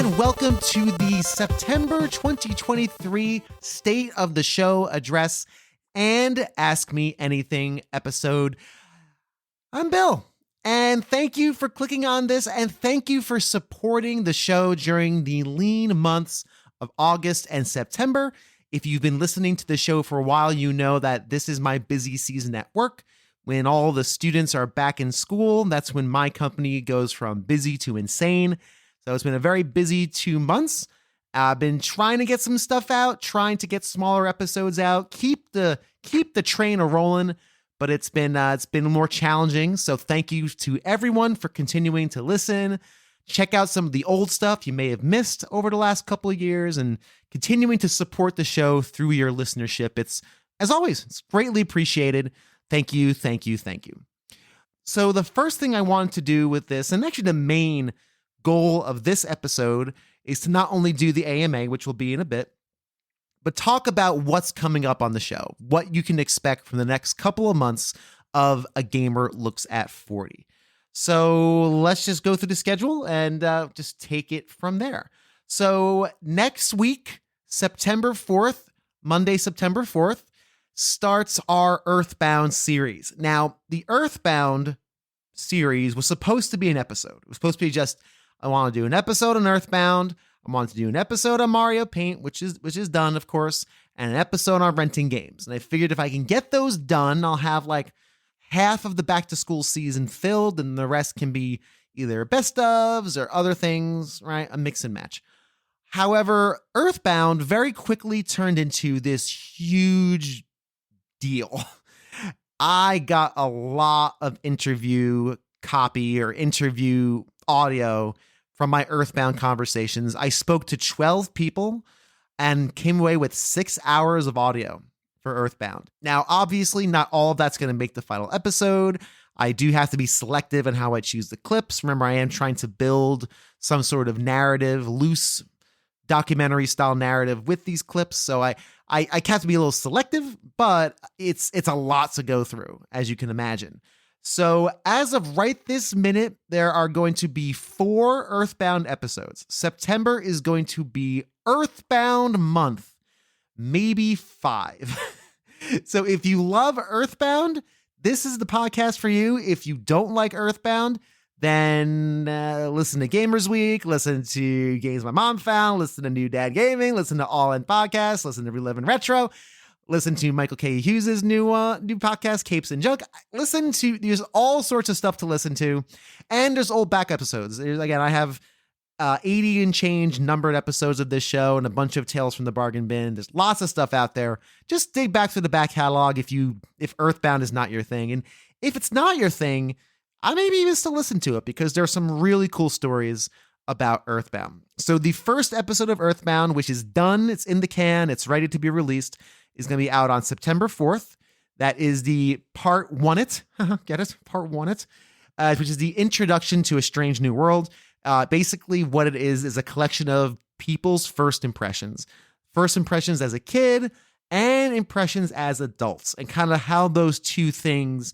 and welcome to the September 2023 State of the Show address and Ask Me Anything episode. I'm Bill, and thank you for clicking on this, and thank you for supporting the show during the lean months of August and September. If you've been listening to the show for a while, you know that this is my busy season at work. When all the students are back in school, that's when my company goes from busy to insane. So it's been a very busy 2 months. I've been trying to get some stuff out, trying to get smaller episodes out, keep the train a rolling, but it's been more challenging. So thank you to everyone for continuing to listen. Check out some of the old stuff you may have missed over the last couple of years and continuing to support the show through your listenership. It's, as always, it's greatly appreciated. Thank you, thank you, thank you. So the first thing I wanted to do with this, and actually the main goal of this episode, is to not only do the AMA, which will be in a bit, but talk about what's coming up on the show, what you can expect from the next couple of months of A Gamer Looks at 40. So let's just go through the schedule and just take it from there. So next week, September 4th, Monday, September 4th, starts our Earthbound series. Now, the Earthbound series was supposed to be an episode. It was supposed to be just, I want to do an episode on Earthbound. I want to do an episode on Mario Paint, which is done, of course, and an episode on renting games. And I figured if I can get those done, I'll have like half of the back to school season filled, and the rest can be either best ofs or other things, right? A mix and match. However, Earthbound very quickly turned into this huge deal. I got a lot of interview copy or interview audio from my Earthbound conversations. I spoke to 12 people and came away with 6 hours of audio for Earthbound. Now, obviously, not all of that's going to make the final episode. I do have to be selective in how I choose the clips. Remember, I am trying to build some sort of narrative, loose documentary style narrative with these clips. So I have to be a little selective, but it's a lot to go through, as you can imagine. So as of right this minute, there are going to be 4 Earthbound episodes. September is going to be Earthbound month, maybe 5. So if you love Earthbound, this is the podcast for you. If you don't like Earthbound, then listen to Gamers Week, listen to Games My Mom Found, listen to New Dad Gaming, listen to All In Podcast, listen to Relive in Retro, listen to Michael K. Hughes' new podcast, Capes and Junk. There's all sorts of stuff to listen to, and there's old back episodes. Again, I have 80 and change numbered episodes of this show and a bunch of Tales from the Bargain Bin. There's lots of stuff out there. Just dig back through the back catalog if Earthbound is not your thing. And if it's not your thing, I maybe even still listen to it because there are some really cool stories about Earthbound. So the first episode of Earthbound, which is done, it's in the can, it's ready to be released, is going to be out on September 4th. That is the part 1-it, get it? Part 1-it, which is the introduction to A Strange New World. Basically what it is a collection of people's first impressions as a kid and impressions as adults, and kind of how those two things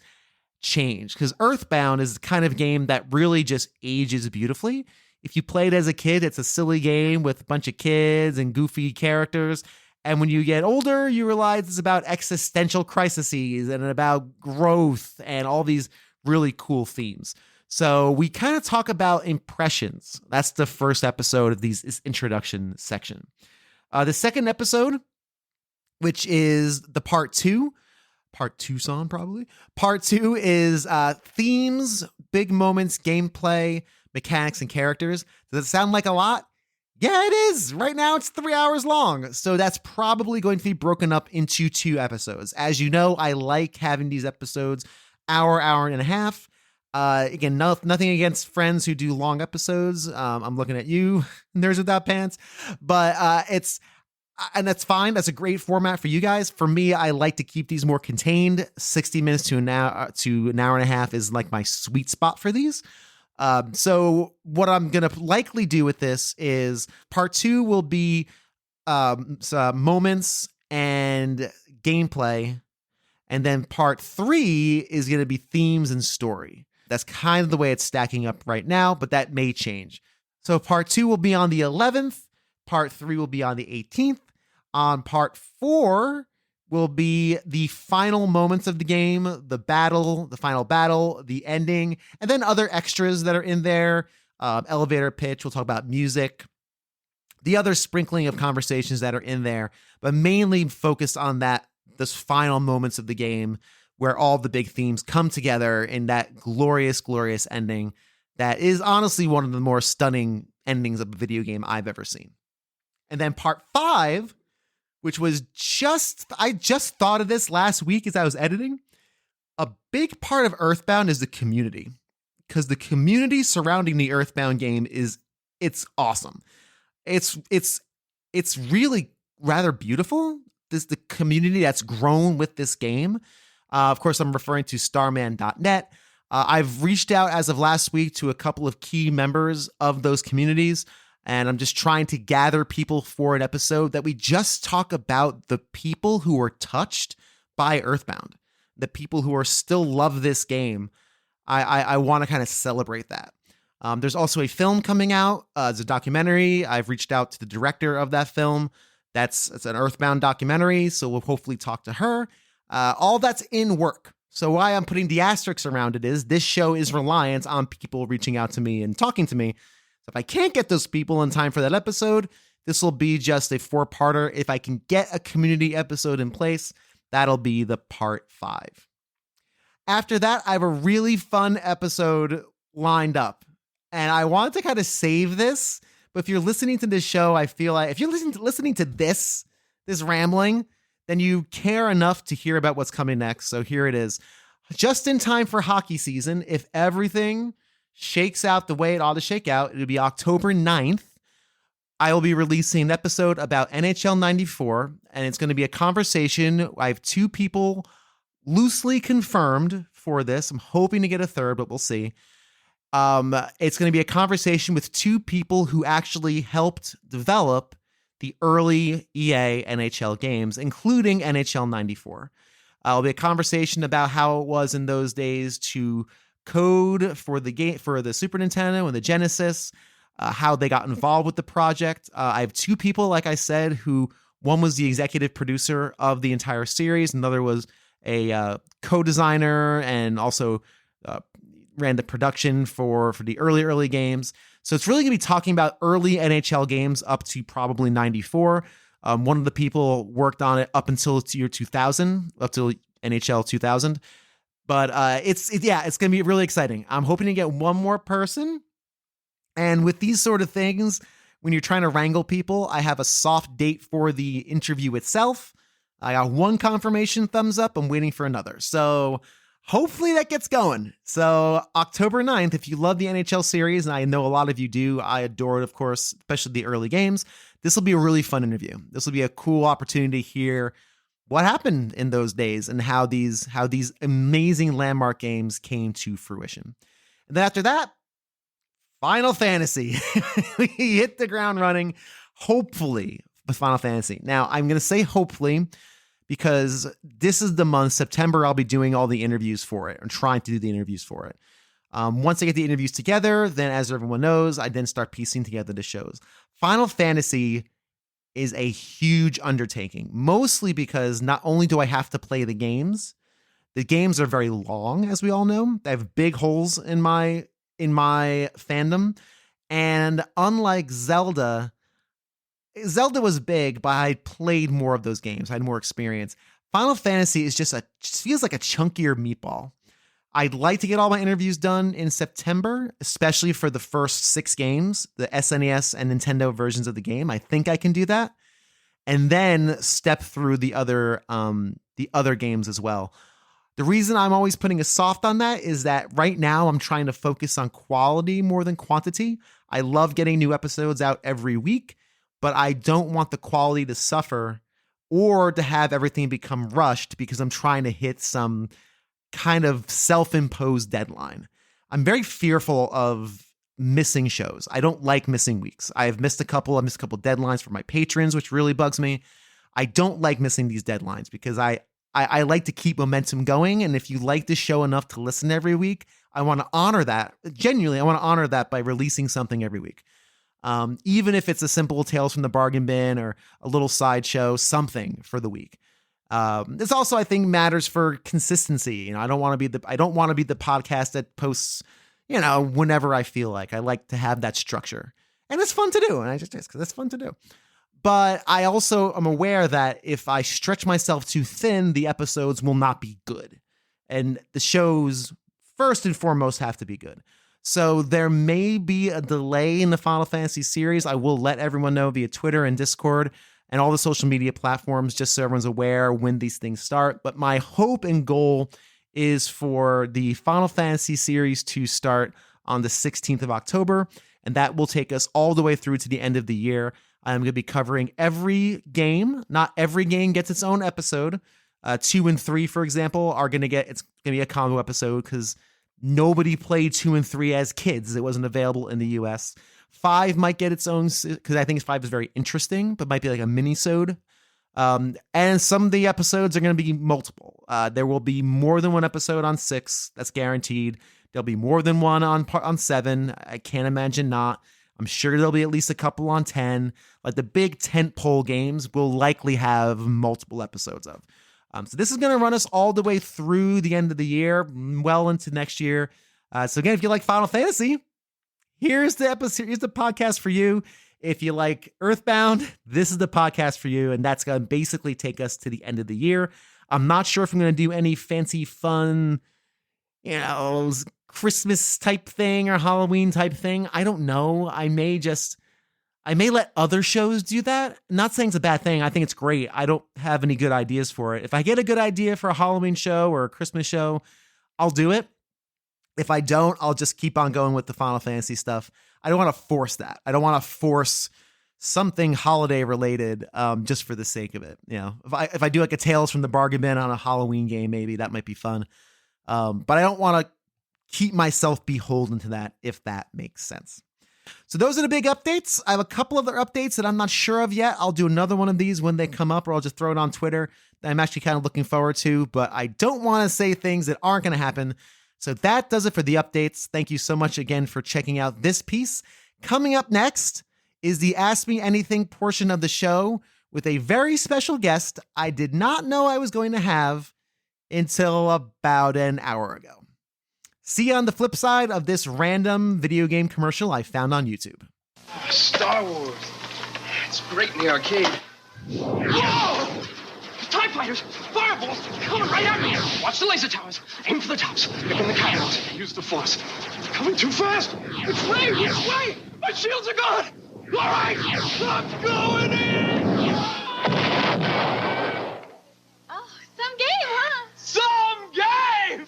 change, because Earthbound is the kind of game that really just ages beautifully. If you play it as a kid, it's a silly game with a bunch of kids and goofy characters. And when you get older, you realize it's about existential crises and about growth and all these really cool themes. So we kind of talk about impressions. That's the first episode of this introduction section. The second episode, which is the part 2, Part 2 song, probably. Part 2 is themes, big moments, gameplay, mechanics, and characters. Does it sound like a lot? Yeah, it is. Right now, it's 3 hours long. So that's probably going to be broken up into 2 episodes. As you know, I like having these episodes hour and a half. Again, nothing against friends who do long episodes. I'm looking at you, Nerds Without Pants. But and that's fine. That's a great format for you guys. For me, I like to keep these more contained. 60 minutes to an hour and a half is like my sweet spot for these. So what I'm going to likely do with this is part 2 will be moments and gameplay. And then part 3 is going to be themes and story. That's kind of the way it's stacking up right now, but that may change. So part 2 will be on the 11th. Part 3 will be on the 18th. On part 4 will be the final moments of the game, the battle, the final battle, the ending, and then other extras that are in there. Elevator pitch. We'll talk about music. The other sprinkling of conversations that are in there, but mainly focused on those final moments of the game where all the big themes come together in that glorious, glorious ending that is honestly one of the more stunning endings of a video game I've ever seen. And then part 5, which was I just thought of this last week as I was editing. A big part of Earthbound is the community, because the community surrounding the Earthbound game it's awesome. It's really rather beautiful. The community that's grown with this game. Of course, I'm referring to starman.net. I've reached out as of last week to a couple of key members of those communities, and I'm just trying to gather people for an episode that we just talk about the people who were touched by Earthbound, the people who are still love this game. I want to kind of celebrate that. There's also a film coming out. It's a documentary. I've reached out to the director of that film. It's an Earthbound documentary, so we'll hopefully talk to her. All that's in work. So why I'm putting the asterisks around it is this show is reliant on people reaching out to me and talking to me. So if I can't get those people in time for that episode, this will be just a 4-parter. If I can get a community episode in place, that'll be the part 5. After that, I have a really fun episode lined up. And I want to kind of save this, but if you're listening to this show, I feel like if you're listening to this rambling, then you care enough to hear about what's coming next. So here it is. Just in time for hockey season, if everything shakes out the way it ought to shake out, it'll be October 9th. I will be releasing an episode about NHL 94, and it's going to be a conversation. I have 2 people loosely confirmed for this. I'm hoping to get a third, but we'll see. It's going to be a conversation with 2 people who actually helped develop the early EA NHL games, including NHL 94. It'll be a conversation about how it was in those days to code for the game, for the Super Nintendo and the Genesis, how they got involved with the project. I have 2 people, like I said, who one was the executive producer of the entire series, another was a co-designer and also ran the production for the early games. So it's really going to be talking about early NHL games up to probably 94. One of the people worked on it up until year 2000, up to NHL 2000. But it's going to be really exciting. I'm hoping to get one more person. And with these sort of things, when you're trying to wrangle people, I have a soft date for the interview itself. I got 1 confirmation thumbs up. I'm waiting for another. So hopefully that gets going. So October 9th, if you love the NHL series, and I know a lot of you do, I adore it, of course, especially the early games. This will be a really fun interview. This will be a cool opportunity to hear what happened in those days and how these amazing landmark games came to fruition. And then after that, Final Fantasy. We hit the ground running, hopefully, with Final Fantasy. Now, I'm going to say hopefully because this is the month, September, I'll be doing all the interviews for it, or trying to do the interviews for it. Once I get the interviews together, then as everyone knows, I then start piecing together the shows. Final Fantasy is a huge undertaking, mostly because not only do I have to play the games are very long, as we all know. They have big holes in my fandom. And unlike Zelda was big, but I played more of those games. I had more experience. Final Fantasy is just feels like a chunkier meatball. I'd like to get all my interviews done in September, especially for the first 6 games, the SNES and Nintendo versions of the game. I think I can do that. And then step through the other games as well. The reason I'm always putting a soft on that is that right now I'm trying to focus on quality more than quantity. I love getting new episodes out every week, but I don't want the quality to suffer or to have everything become rushed because I'm trying to hit some kind of self-imposed deadline. I'm very fearful of missing shows. I don't like missing weeks. I've missed a couple deadlines for my patrons, which really bugs me. I don't like missing these deadlines because I like to keep momentum going. And if you like this show enough to listen every week, I want to honor that. Genuinely, I want to honor that by releasing something every week. Even if it's a simple Tales from the Bargain Bin or a little sideshow, something for the week. This also, I think, matters for consistency. I don't want to be the podcast that posts, whenever I feel like. I like to have that structure, and it's fun to do. And I just because it's fun to do. But I also am aware that if I stretch myself too thin, the episodes will not be good. And the shows, first and foremost, have to be good. So there may be a delay in the Final Fantasy series. I will let everyone know via Twitter and Discord and all the social media platforms, just so everyone's aware when these things start. But my hope and goal is for the Final Fantasy series to start on the 16th of October. And that will take us all the way through to the end of the year. I'm going to be covering every game. Not every game gets its own episode. 2 and 3, for example, it's going to be a combo episode because nobody played 2 and 3 as kids. It wasn't available in the US. 5 might get its own, because I think 5 is very interesting, but might be like a mini-sode. And some of the episodes are going to be multiple. There will be more than one episode on 6. That's guaranteed. There'll be more than one on 7. I can't imagine not. I'm sure there'll be at least a couple on 10. Like the big tentpole games will likely have multiple episodes of. So this is going to run us all the way through the end of the year, well into next year. So again, if you like Final Fantasy, here's the episode. Here's the podcast for you. If you like Earthbound, this is the podcast for you. And that's going to basically take us to the end of the year. I'm not sure if I'm going to do any fancy, fun, Christmas type thing or Halloween type thing. I don't know. I may let other shows do that. I'm not saying it's a bad thing. I think it's great. I don't have any good ideas for it. If I get a good idea for a Halloween show or a Christmas show, I'll do it. If I don't, I'll just keep on going with the Final Fantasy stuff. I don't want to force that. I don't want to force something holiday related just for the sake of it. If I do like a Tales from the Bargain Bin on a Halloween game, maybe that might be fun. But I don't want to keep myself beholden to that, if that makes sense. So those are the big updates. I have a couple other updates that I'm not sure of yet. I'll do another one of these when they come up, or I'll just throw it on Twitter that I'm actually kind of looking forward to, but I don't want to say things that aren't going to happen. So that does it for the updates. Thank you so much again for checking out this piece. Coming up next is the Ask Me Anything portion of the show with a very special guest I did not know I was going to have until about an hour ago. See you on the flip side of this random video game commercial I found on YouTube. Star Wars. It's great in the arcade. Whoa! TIE fighters! Fireballs! Coming right at me! Watch the laser towers. Aim for the tops. Pick on the cannons. Use the force. It's coming too fast! It's way! It's way! My shields are gone! All right! I'm going in! Oh, some game, huh? Some game!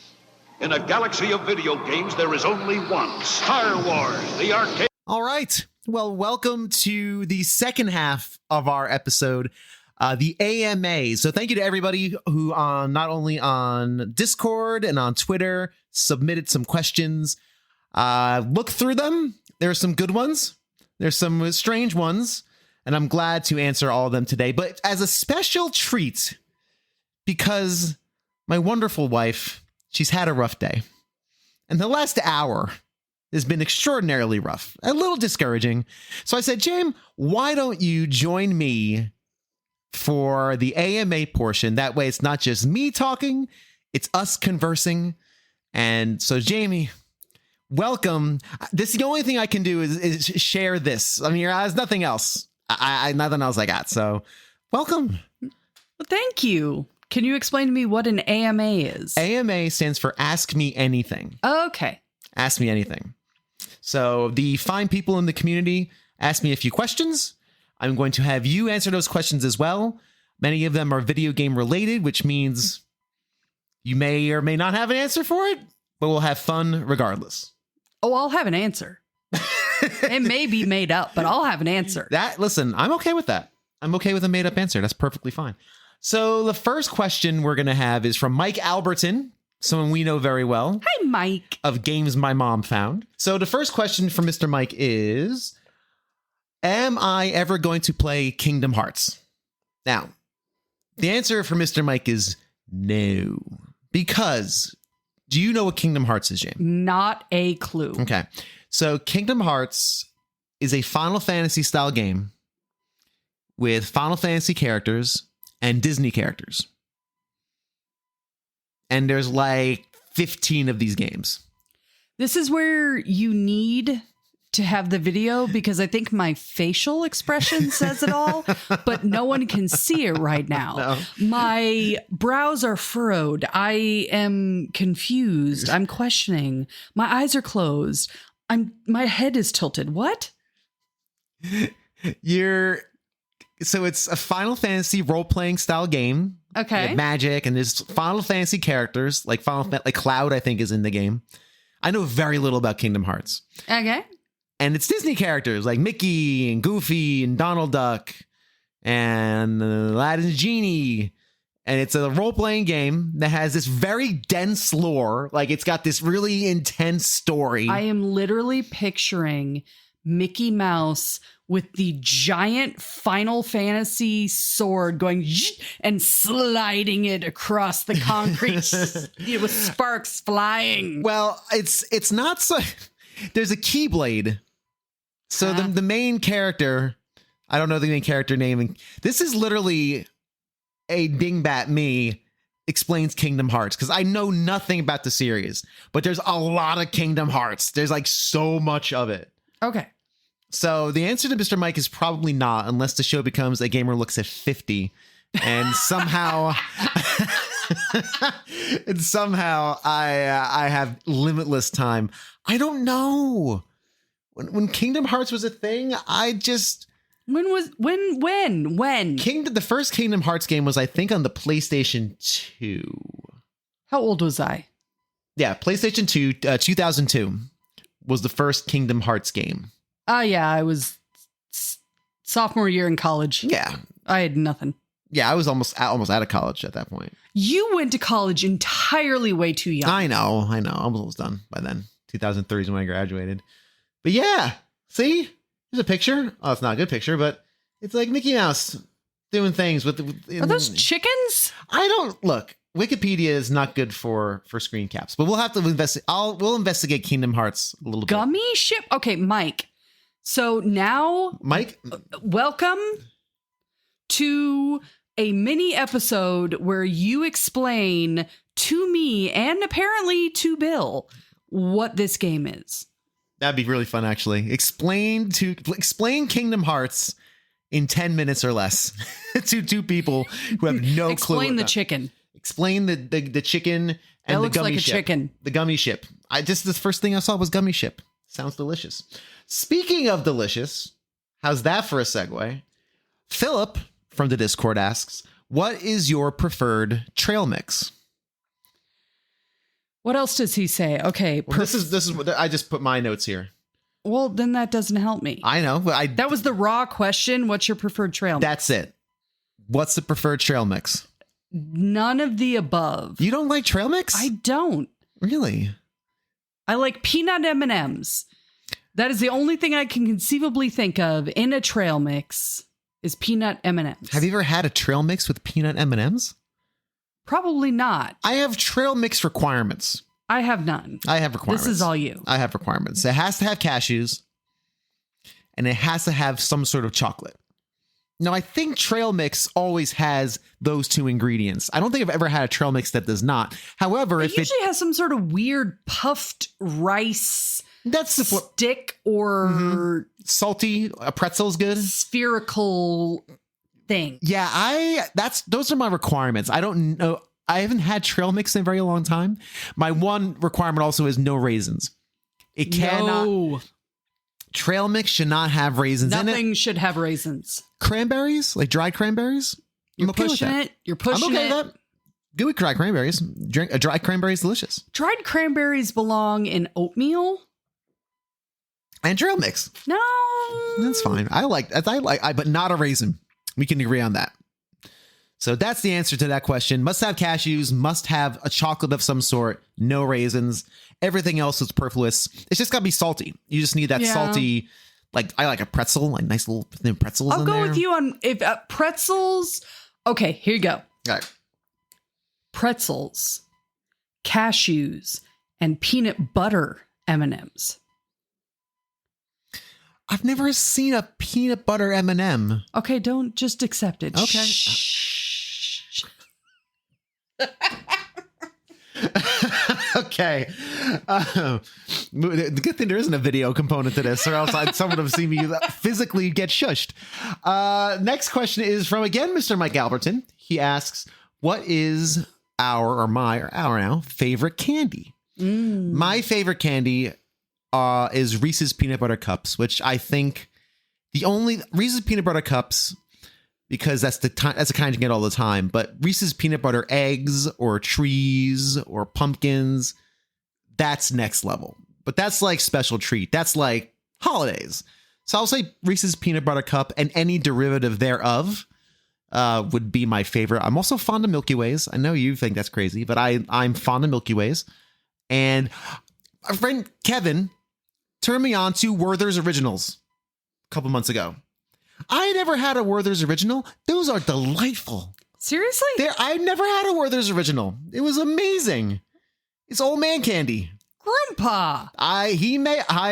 In a galaxy of video games, there is only one. Star Wars, the arcade. All right. Well, welcome to the second half of our episode, the AMA. So thank you to everybody who not only on Discord and on Twitter submitted some questions. Look through them. There are some good ones. There's some strange ones, and I'm glad to answer all of them today. But as a special treat, because my wonderful wife, she's had a rough day. And the last hour has been extraordinarily rough, a little discouraging. So I said, James, why don't you join me for the AMA portion? That way it's not just me talking, it's us conversing. And so, Jamie, welcome. This is the only thing I can do is share this. I mean, there's nothing else. Nothing else I got. So welcome. Well, thank you. Can you explain to me what an AMA is? AMA stands for Ask Me Anything. Okay. Ask Me Anything. So the fine people in the community ask me a few questions. I'm going to have you answer those questions as well. Many of them are video game related, which means you may or may not have an answer for it, but we'll have fun regardless. Oh, I'll have an answer. It may be made up, but I'll have an answer. Listen, I'm okay with that. I'm okay with a made up answer. That's perfectly fine. So the first question we're going to have is from Mike Alberton, someone we know very well. Hi, Mike. Of Games My Mom Found. So the first question from Mr. Mike is, am I ever going to play Kingdom Hearts? Now, the answer for Mr. Mike is no. Because, do you know what Kingdom Hearts is, James? Not a clue. Okay. So Kingdom Hearts is a Final Fantasy style game with Final Fantasy characters and Disney characters. And there's like 15 of these games. This is where you need to have the video because I think my facial expression says it all, but no one can see it right now. No. My brows are furrowed. I am confused. I'm questioning. My eyes are closed. My head is tilted. What? So it's a Final Fantasy role-playing style game. Okay. You have magic, and there's Final Fantasy characters, like Cloud, I think, is in the game. I know very little about Kingdom Hearts. Okay. And it's Disney characters like Mickey and Goofy and Donald Duck and Aladdin's Genie. And it's a role-playing game that has this very dense lore. Like, it's got this really intense story. I am literally picturing Mickey Mouse with the giant Final Fantasy sword going and sliding it across the concrete with sparks flying. Well, it's not so... There's a Keyblade. So the main character, I don't know the main character name. This is literally a dingbat me explains Kingdom Hearts because I know nothing about the series, but there's a lot of Kingdom Hearts. There's like so much of it. Okay. So the answer to Mr. Mike is probably not, unless the show becomes A Gamer Looks at 50 and somehow I have limitless time. I don't know. When Kingdom Hearts was a thing, when? The first Kingdom Hearts game was, I think, on the PlayStation 2. How old was I? Yeah, PlayStation 2, 2002 was the first Kingdom Hearts game. Oh, yeah, I was sophomore year in college. Yeah. I had nothing. Yeah, I was almost out of college at that point. You went to college entirely way too young. I know. I was almost done by then. 2003 is when I graduated. But yeah, see? There's a picture. Oh, it's not a good picture, but it's like Mickey Mouse doing things with... Are those chickens? I don't... Look, Wikipedia is not good for screen caps, but we'll have to investigate. We'll investigate Kingdom Hearts a little bit. Gummy ship? Okay, Mike. So now... Mike? Welcome to a mini episode where you explain to me and apparently to Bill what this game is. That'd be really fun, actually. Explain Kingdom Hearts in 10 minutes or less to two people who have no clue. Explain the chicken. Explain the chicken and that the looks gummy like a ship. chicken. The gummy ship. The first thing I saw was gummy ship. Sounds delicious. Speaking of delicious, how's that for a segue? Philip from the Discord asks, what is your preferred trail mix? What else does he say? Okay. Well, this is what I just put my notes here. Well, then that doesn't help me. I know, but that was the raw question. What's your preferred trail mix? That's it. What's the preferred trail mix? None of the above. You don't like trail mix? I don't. Really? I like peanut M&Ms. That is the only thing I can conceivably think of in a trail mix is peanut M&Ms. Have you ever had a trail mix with peanut M&Ms? Probably not. I have trail mix requirements. I have none. I have requirements. This is all you. I have requirements. It has to have cashews, and it has to have some sort of chocolate. Now, I think trail mix always has those two ingredients. I don't think I've ever had a trail mix that does not. However, it usually has some sort of weird puffed rice stick or salty. A pretzel's good. Spherical thing. Yeah, those are my requirements. I don't know. I haven't had trail mix in a very long time. My one requirement also is no raisins. It cannot. No. Trail mix should not have raisins in it. Nothing should have raisins. Cranberries, like dried cranberries. You're pushing it. You're pushing I'm okay it. with that. Good with dried cranberries. Drink a dried cranberry is delicious. Dried cranberries belong in oatmeal and trail mix. No, that's fine. But not a raisin. We can agree on that. So that's the answer to that question. Must have cashews, must have a chocolate of some sort, no raisins. Everything else is superfluous. It's just got to be salty. You just need that salty, like I like a pretzel, like nice little thin pretzels. I'll go with you on if pretzels. Okay, here you go. All right. Pretzels, cashews, and peanut butter M&Ms. I've never seen a peanut butter M&M. Okay, don't just accept it. Okay. Shh. Okay. The good thing there isn't a video component to this, or else someone would have seen me physically get shushed. Next question is from, again, Mr. Mike Alberton. He asks, what is our favorite candy? My favorite candy is Reese's Peanut Butter Cups, which I think Reese's Peanut Butter Cups, because that's the kind you get all the time. But Reese's Peanut Butter Eggs or trees or pumpkins, that's next level. But that's like special treat. That's like holidays. So I'll say Reese's Peanut Butter Cup and any derivative thereof would be my favorite. I'm also fond of Milky Ways. I know you think that's crazy, but I'm fond of Milky Ways. And our friend Kevin turned me on to Werther's Originals a couple months ago. I never had a Werther's Original. Those are delightful. Seriously? I never had a Werther's Original. It was amazing. It's old man candy. Grandpa. I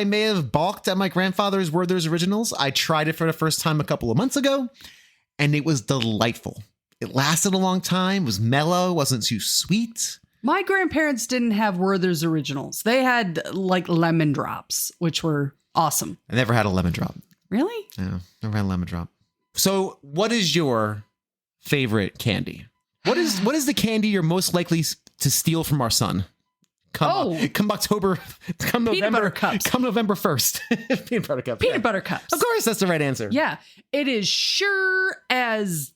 may have balked at my grandfather's Werther's Originals. I tried it for the first time a couple of months ago, and it was delightful. It lasted a long time, was mellow, wasn't too sweet. My grandparents didn't have Werther's Originals. They had like lemon drops, which were awesome. I never had a lemon drop. Really? Yeah, never had a lemon drop. So what is your favorite candy? What is the candy you're most likely to steal from our son? Come November 1st. Peanut butter cups. Peanut butter cups. Of course, that's the right answer. Yeah. It is sure as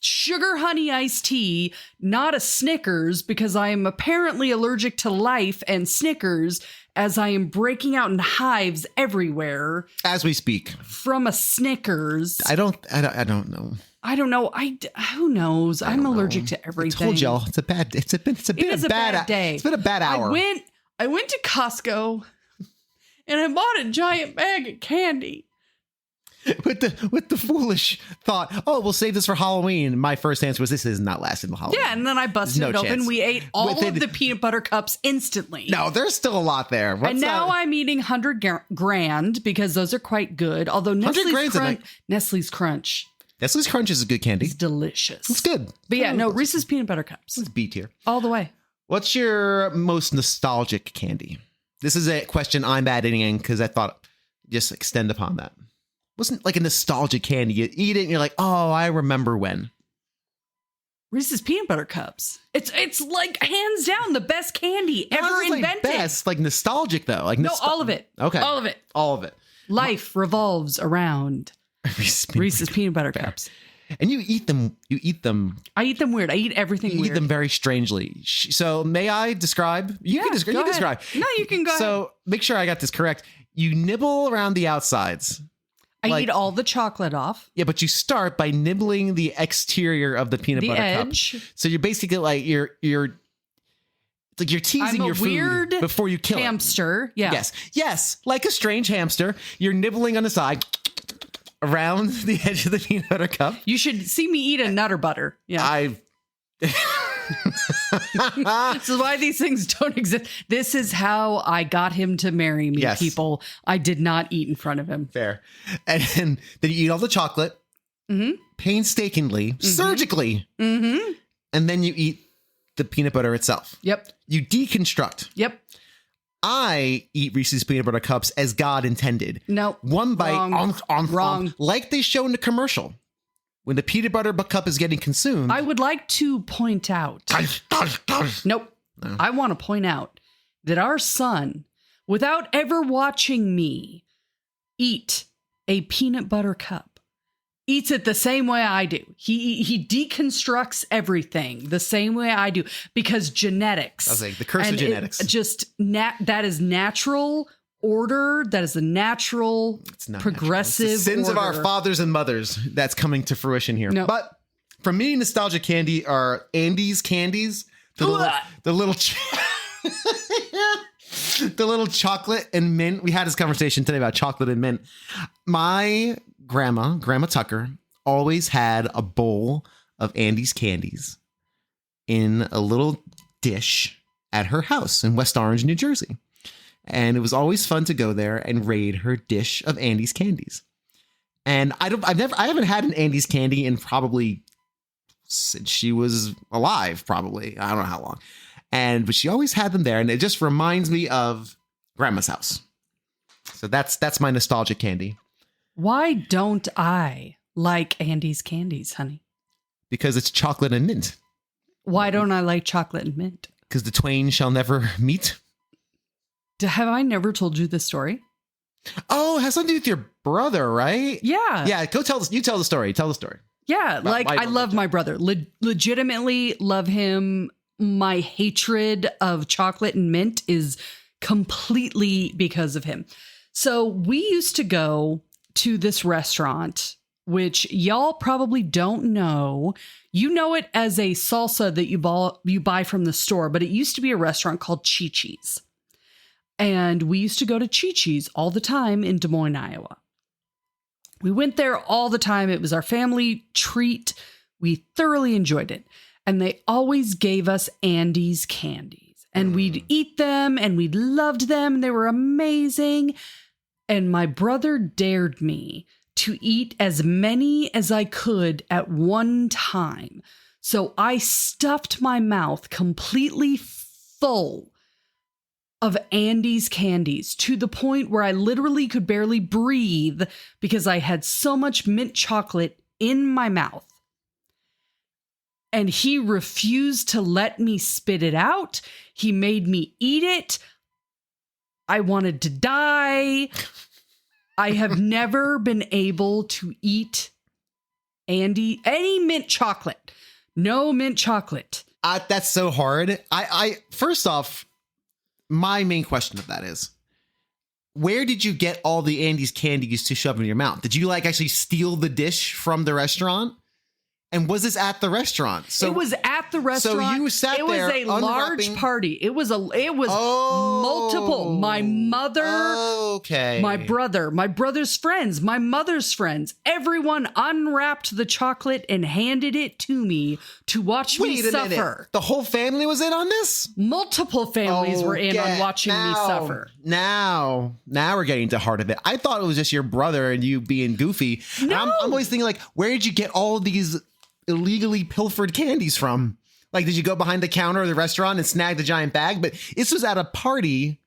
sugar honey iced tea, not a Snickers, because I am apparently allergic to Life and Snickers, as I am breaking out in hives everywhere as we speak from a Snickers. I don't know. I don't know. Who knows? I'm allergic to everything. I told y'all it's a bad day. It's been a bad day. It's been a bad hour. I went to Costco and I bought a giant bag of candy. With the foolish thought, oh, we'll save this for Halloween. My first answer was, this is not lasting till Halloween. Yeah, and then I busted it open. Chance. We ate all of the peanut butter cups instantly. No, there's still a lot there. Now I'm eating 100 grand because those are quite good. Although Nestle's Crunch. Nestle's Crunch is a good candy. It's delicious. It's good. But yeah, no, Reese's Peanut Butter Cups. It's B tier. All the way. What's your most nostalgic candy? This is a question I'm adding in because I thought just extend upon that. Wasn't like a nostalgic candy. You eat it and you're like, oh, I remember when. Reese's Peanut Butter Cups. It's like hands down the best candy ever invented. Best, like nostalgic though. Like all of it. Okay. All of it. All of it. Life revolves around Reese's Peanut Butter Cups. And you eat them. I eat them weird. I eat everything weird. You eat them very strangely. So may I describe? You can describe. No, you can go ahead. So make sure I got this correct. You nibble around the outsides. I eat all the chocolate off. Yeah, but you start by nibbling the exterior of the peanut butter edge. cup. So you're basically like you're teasing your food before you kill hamster. it. Yeah. Yes, like a strange hamster. You're nibbling on the side around the edge of the peanut butter cup. You should see me eat a Nutter Butter. Yeah. This is why these things don't exist. This is how I got him to marry me, people. I did not eat in front of him. Fair. And then you eat all the chocolate, painstakingly, surgically, and then you eat the peanut butter itself. Yep. You deconstruct. Yep. I eat Reese's Peanut Butter Cups as God intended. No. One bite, wrong. Like they show in the commercial. When the peanut butter cup is getting consumed. I would like to point out. Nope. No. I want to point out that our son, without ever watching me eat a peanut butter cup, eats it the same way I do. He deconstructs everything the same way I do because genetics. I was like, the curse of genetics. That is natural order. That is the natural, progressive it's the sins order. of our fathers and mothers that's coming to fruition here. No. But for me, nostalgic candy are Andes candies. The little chocolate and mint. We had this conversation today about chocolate and mint. My Grandma Tucker, always had a bowl of Andes candies in a little dish at her house in West Orange, New Jersey. And it was always fun to go there and raid her dish of Andy's candies. And I haven't had an Andy's candy in probably since she was alive, probably. I don't know how long. But she always had them there. And it just reminds me of Grandma's house. So that's my nostalgic candy. Why don't I like Andy's candies, honey? Because it's chocolate and mint. Why don't I like chocolate and mint? Because the twain shall never meet. Have I never told you this story? Oh, it has something to do with your brother, right? Yeah. Yeah, go tell the story. Tell the story. Yeah, like I love my brother. Legitimately love him. My hatred of chocolate and mint is completely because of him. So we used to go to this restaurant, which y'all probably don't know. You know it as a salsa that you buy from the store, but it used to be a restaurant called Chi-Chi's. And we used to go to Chi-Chi's all the time in Des Moines, Iowa. We went there all the time. It was our family treat. We thoroughly enjoyed it. And they always gave us Andy's candies. And we'd eat them and we loved them. They were amazing. And my brother dared me to eat as many as I could at one time. So I stuffed my mouth completely full of Andy's candies to the point where I literally could barely breathe because I had so much mint chocolate in my mouth. And he refused to let me spit it out. He made me eat it. I wanted to die. I have never been able to eat any mint chocolate. No mint chocolate. That's so hard. I first off, my main question of that is, where did you get all the Andy's candies to shove in your mouth? Did you actually steal the dish from the restaurant? And was this at the restaurant? So it was at the restaurant. So you sat there. It was a large party. It was multiple. My mother, my brother, my brother's friends, my mother's friends. Everyone unwrapped the chocolate and handed it to me to watch me suffer. Minute. The whole family was in on this? Multiple families were in on watching me suffer. Now we're getting to the heart of it. I thought it was just your brother and you being goofy. No. And I'm always thinking, where did you get all of these illegally pilfered candies from? Did you go behind the counter of the restaurant and snag the giant bag? But this was at a party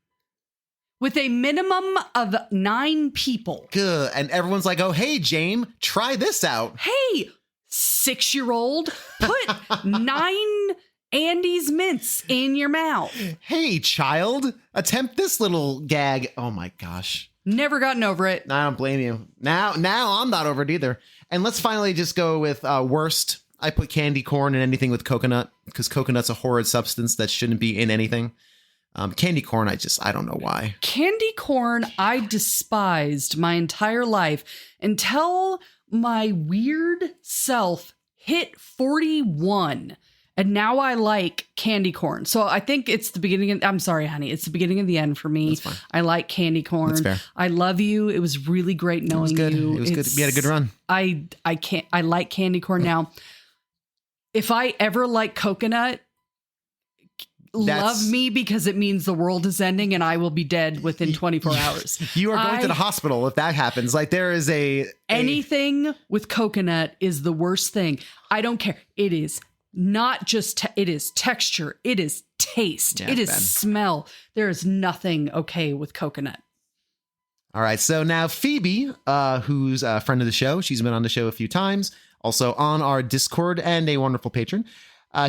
with a minimum of 9 people. Good. And everyone's like, oh, hey, James, try this out. Hey, 6-year-old, put 9 Andy's mints in your mouth. Hey, child, attempt this little gag. Oh my gosh. Never gotten over it. I don't blame you. Now I'm not over it either. And let's finally just go with worst. I put candy corn in anything with coconut because coconut's a horrid substance that shouldn't be in anything. Candy corn, I don't know why. Candy corn, I despised my entire life until my weird self hit 41. And now I like candy corn. So I think it's the beginning. I'm sorry, honey. It's the beginning of the end for me. That's fine. I like candy corn. That's fair. I love you. It was really great knowing you. It was good. We had a good run. I like candy corn. Now, if I ever like coconut, love me because it means the world is ending and I will be dead within 24 hours. You are going to the hospital if that happens. There is anything with coconut is the worst thing. I don't care. It is not just, it is texture. It is taste. Yeah, it is bad. smell. There is nothing okay with coconut. All right. So now Phoebe, who's a friend of the show, she's been on the show a few times, also on our Discord and a wonderful patron.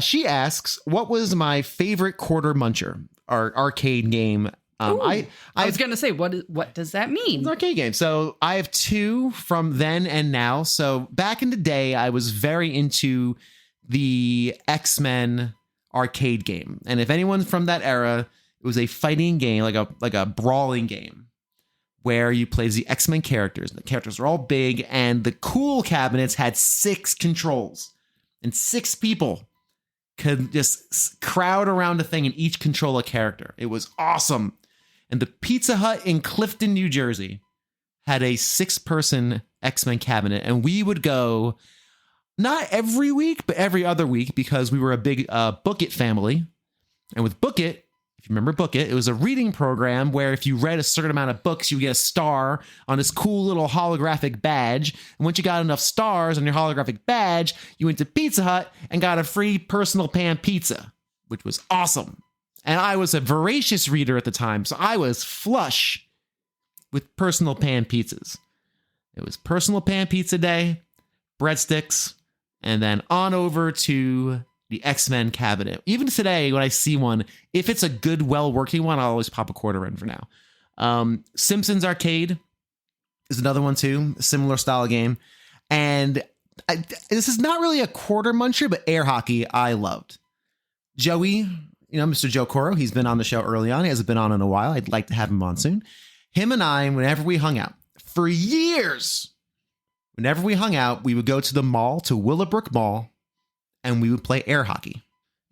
She asks, what was my favorite quarter muncher, our arcade game? I was going to say, what does that mean? It's an arcade game. So I have 2 from then and now. So back in the day, I was very into the X-Men arcade game. And if anyone from that era, it was a fighting game, like a brawling game where you play the X-Men characters. The characters were all big and the cool cabinets had 6 controls and 6 people could just crowd around a thing and each control a character. It was awesome. And the Pizza Hut in Clifton, New Jersey had a 6-person X-Men cabinet. And we would go not every week, but every other week because we were a big Book It family. And with Book It, If you remember Book It, it was a reading program where if you read a certain amount of books, you get a star on this cool little holographic badge. And once you got enough stars on your holographic badge, you went to Pizza Hut and got a free personal pan pizza, which was awesome. And I was a voracious reader at the time, so I was flush with personal pan pizzas. It was personal pan pizza day, breadsticks, and then on over to the X-Men cabinet. Even today, when I see one, if it's a good, well-working one, I'll always pop a quarter in for now. Simpsons Arcade is another one too, a similar style of game. And this is not really a quarter muncher, but air hockey I loved. Joey, Mr. Joe Coro, he's been on the show early on. He hasn't been on in a while. I'd like to have him on soon. Him and I, whenever we hung out, for years, whenever we hung out, we would go to the mall, to Willowbrook Mall, and we would play air hockey.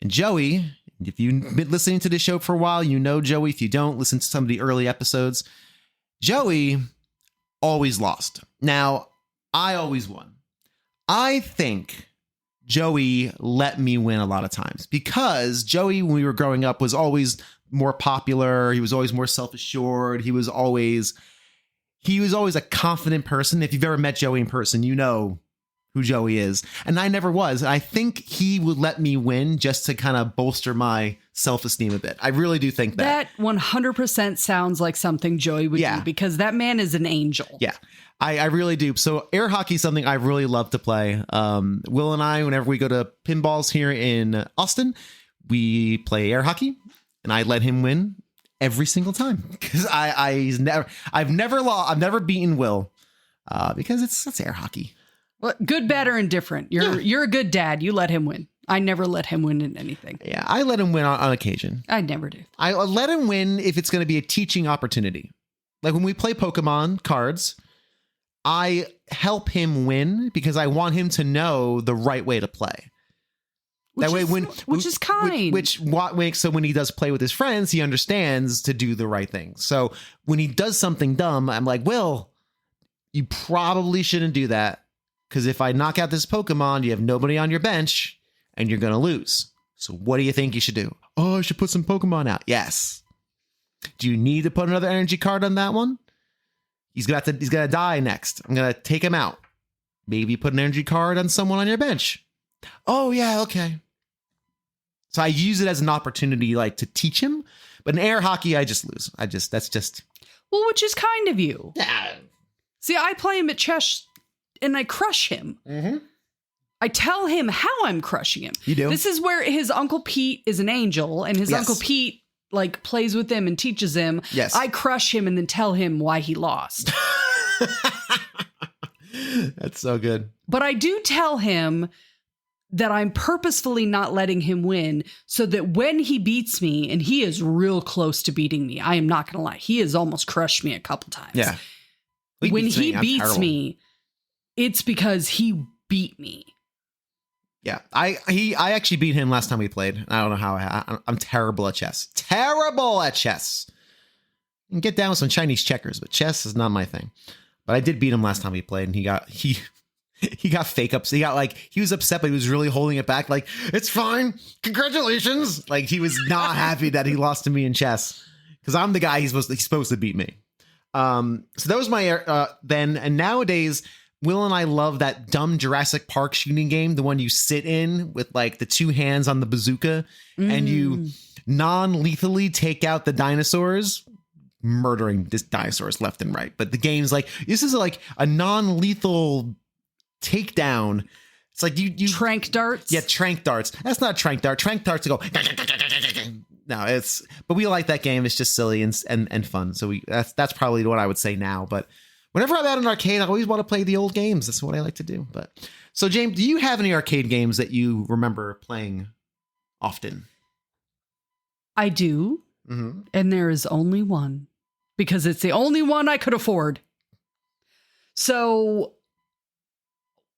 And Joey, if you've been listening to this show for a while, you know Joey. If you don't, listen to some of the early episodes. Joey always lost. Now, I always won. I think Joey let me win a lot of times because Joey, when we were growing up, was always more popular. He was always more self-assured. He was always a confident person. If you've ever met Joey in person, you know who Joey is. And I never was. I think he would let me win just to kind of bolster my self-esteem a bit. I really do think that. That 100% sounds like something Joey would do because that man is an angel. Yeah, I really do. So air hockey is something I really love to play. Will and I, whenever we go to pinballs here in Austin, we play air hockey and I let him win every single time because I've never beaten Will because it's air hockey. Well, good, bad, or indifferent. You're a good dad. You let him win. I never let him win in anything. Yeah, I let him win on occasion. I never do. I let him win if it's going to be a teaching opportunity. Like when we play Pokemon cards, I help him win because I want him to know the right way to play. Which is kind. Which makes so when he does play with his friends, he understands to do the right thing. So when he does something dumb, I'm like, Will, you probably shouldn't do that. Because if I knock out this Pokemon, you have nobody on your bench and you're going to lose. So what do you think you should do? Oh, I should put some Pokemon out. Yes. Do you need to put another energy card on that one? He's going to die next. I'm going to take him out. Maybe put an energy card on someone on your bench. Oh, yeah, okay. So I use it as an opportunity to teach him. But in air hockey, I just lose. That's just. Well, which is kind of you. Yeah. See, I play him at chess and I crush him. Mm-hmm. I tell him how I'm crushing him. You do? This is where his Uncle Pete is an angel and his Uncle Pete plays with him and teaches him. Yes. I crush him and then tell him why he lost. That's so good. But I do tell him that I'm purposefully not letting him win so that when he beats me, and he is real close to beating me, I am not going to lie. He has almost crushed me a couple times. Yeah. When he beats me, it's because he beat me. Yeah, I actually beat him last time we played. I don't know how. I'm terrible at chess. Terrible at chess. You can get down with some Chinese checkers, but chess is not my thing. But I did beat him last time we played, and he got fake ups. He was upset, but he was really holding it back. Like, it's fine. Congratulations. Like, he was not happy that he lost to me in chess because I'm the guy he's supposed to beat me. So that was my then. And nowadays, Will and I love that dumb Jurassic Park shooting game, the one you sit in with the two hands on the bazooka and you non-lethally take out the dinosaurs, murdering dinosaurs left and right. But the game's this is a non-lethal takedown. It's you trank darts. Yeah, trank darts. That's not a trank dart. Trank darts go. No, but we like that game. It's just silly and fun. So that's probably what I would say now. But whenever I'm at an arcade, I always want to play the old games. That's what I like to do. But so, James, do you have any arcade games that you remember playing often? I do. Mm-hmm. And there is only one because it's the only one I could afford. So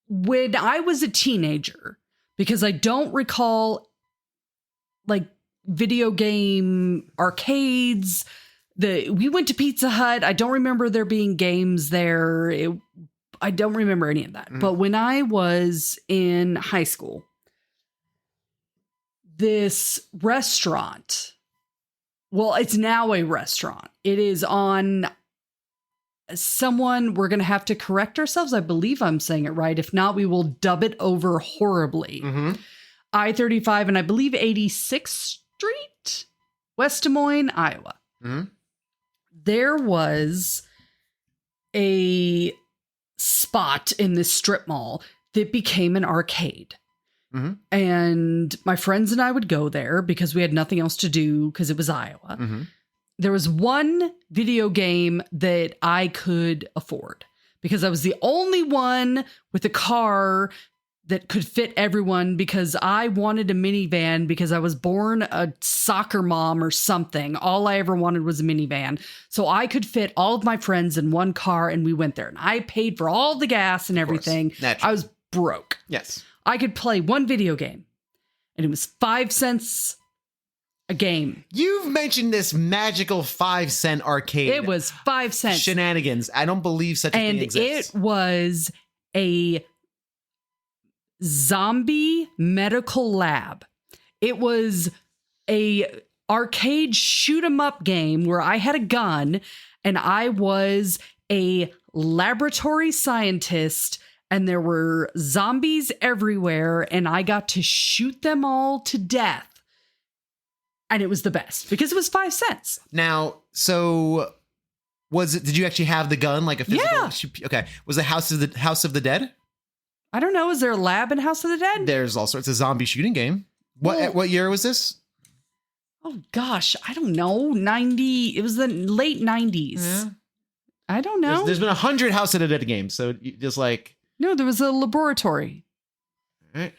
when I was a teenager, because I don't recall video game arcades, we went to Pizza Hut. I don't remember there being games there. I don't remember any of that. But when I was in high school, this restaurant Well, it's now a restaurant. It is on we're going to have to correct ourselves. I believe I'm saying it right. If not, we will dub it over horribly. Mm-hmm. I-35 and I believe 86th Street, West Des Moines, Iowa. Mm-hmm. There was a spot in this strip mall that became an arcade. Mm-hmm. And my friends and I would go there because we had nothing else to do because it was Iowa. Mm-hmm. There was one video game that I could afford because I was the only one with a car that could fit everyone because I wanted a minivan because I was born a soccer mom or something. All I ever wanted was a minivan. So I could fit all of my friends in one car and we went there. And I paid for all the gas and everything. I was broke. Yes. I could play one video game and it was 5 cents a game. You've mentioned this magical 5-cent arcade. It was 5 cents. Shenanigans. I don't believe such a thing exists. And it was a zombie medical lab. It was a arcade shoot 'em up game where I had a gun and I was a laboratory scientist and there were zombies everywhere and I got to shoot them all to death. And it was the best because it was 5 cents. Now, so did you actually have the gun, like a physical? Yeah. Okay. Was it House of the Dead? I don't know. Is there a lab in House of the Dead? There's all sorts of zombie shooting game. Well, What year was this? Oh gosh, I don't know. 90. It was the late 90s. Yeah. I don't know. There's been 100 House of the Dead games, so you just like. No, there was a laboratory. All right.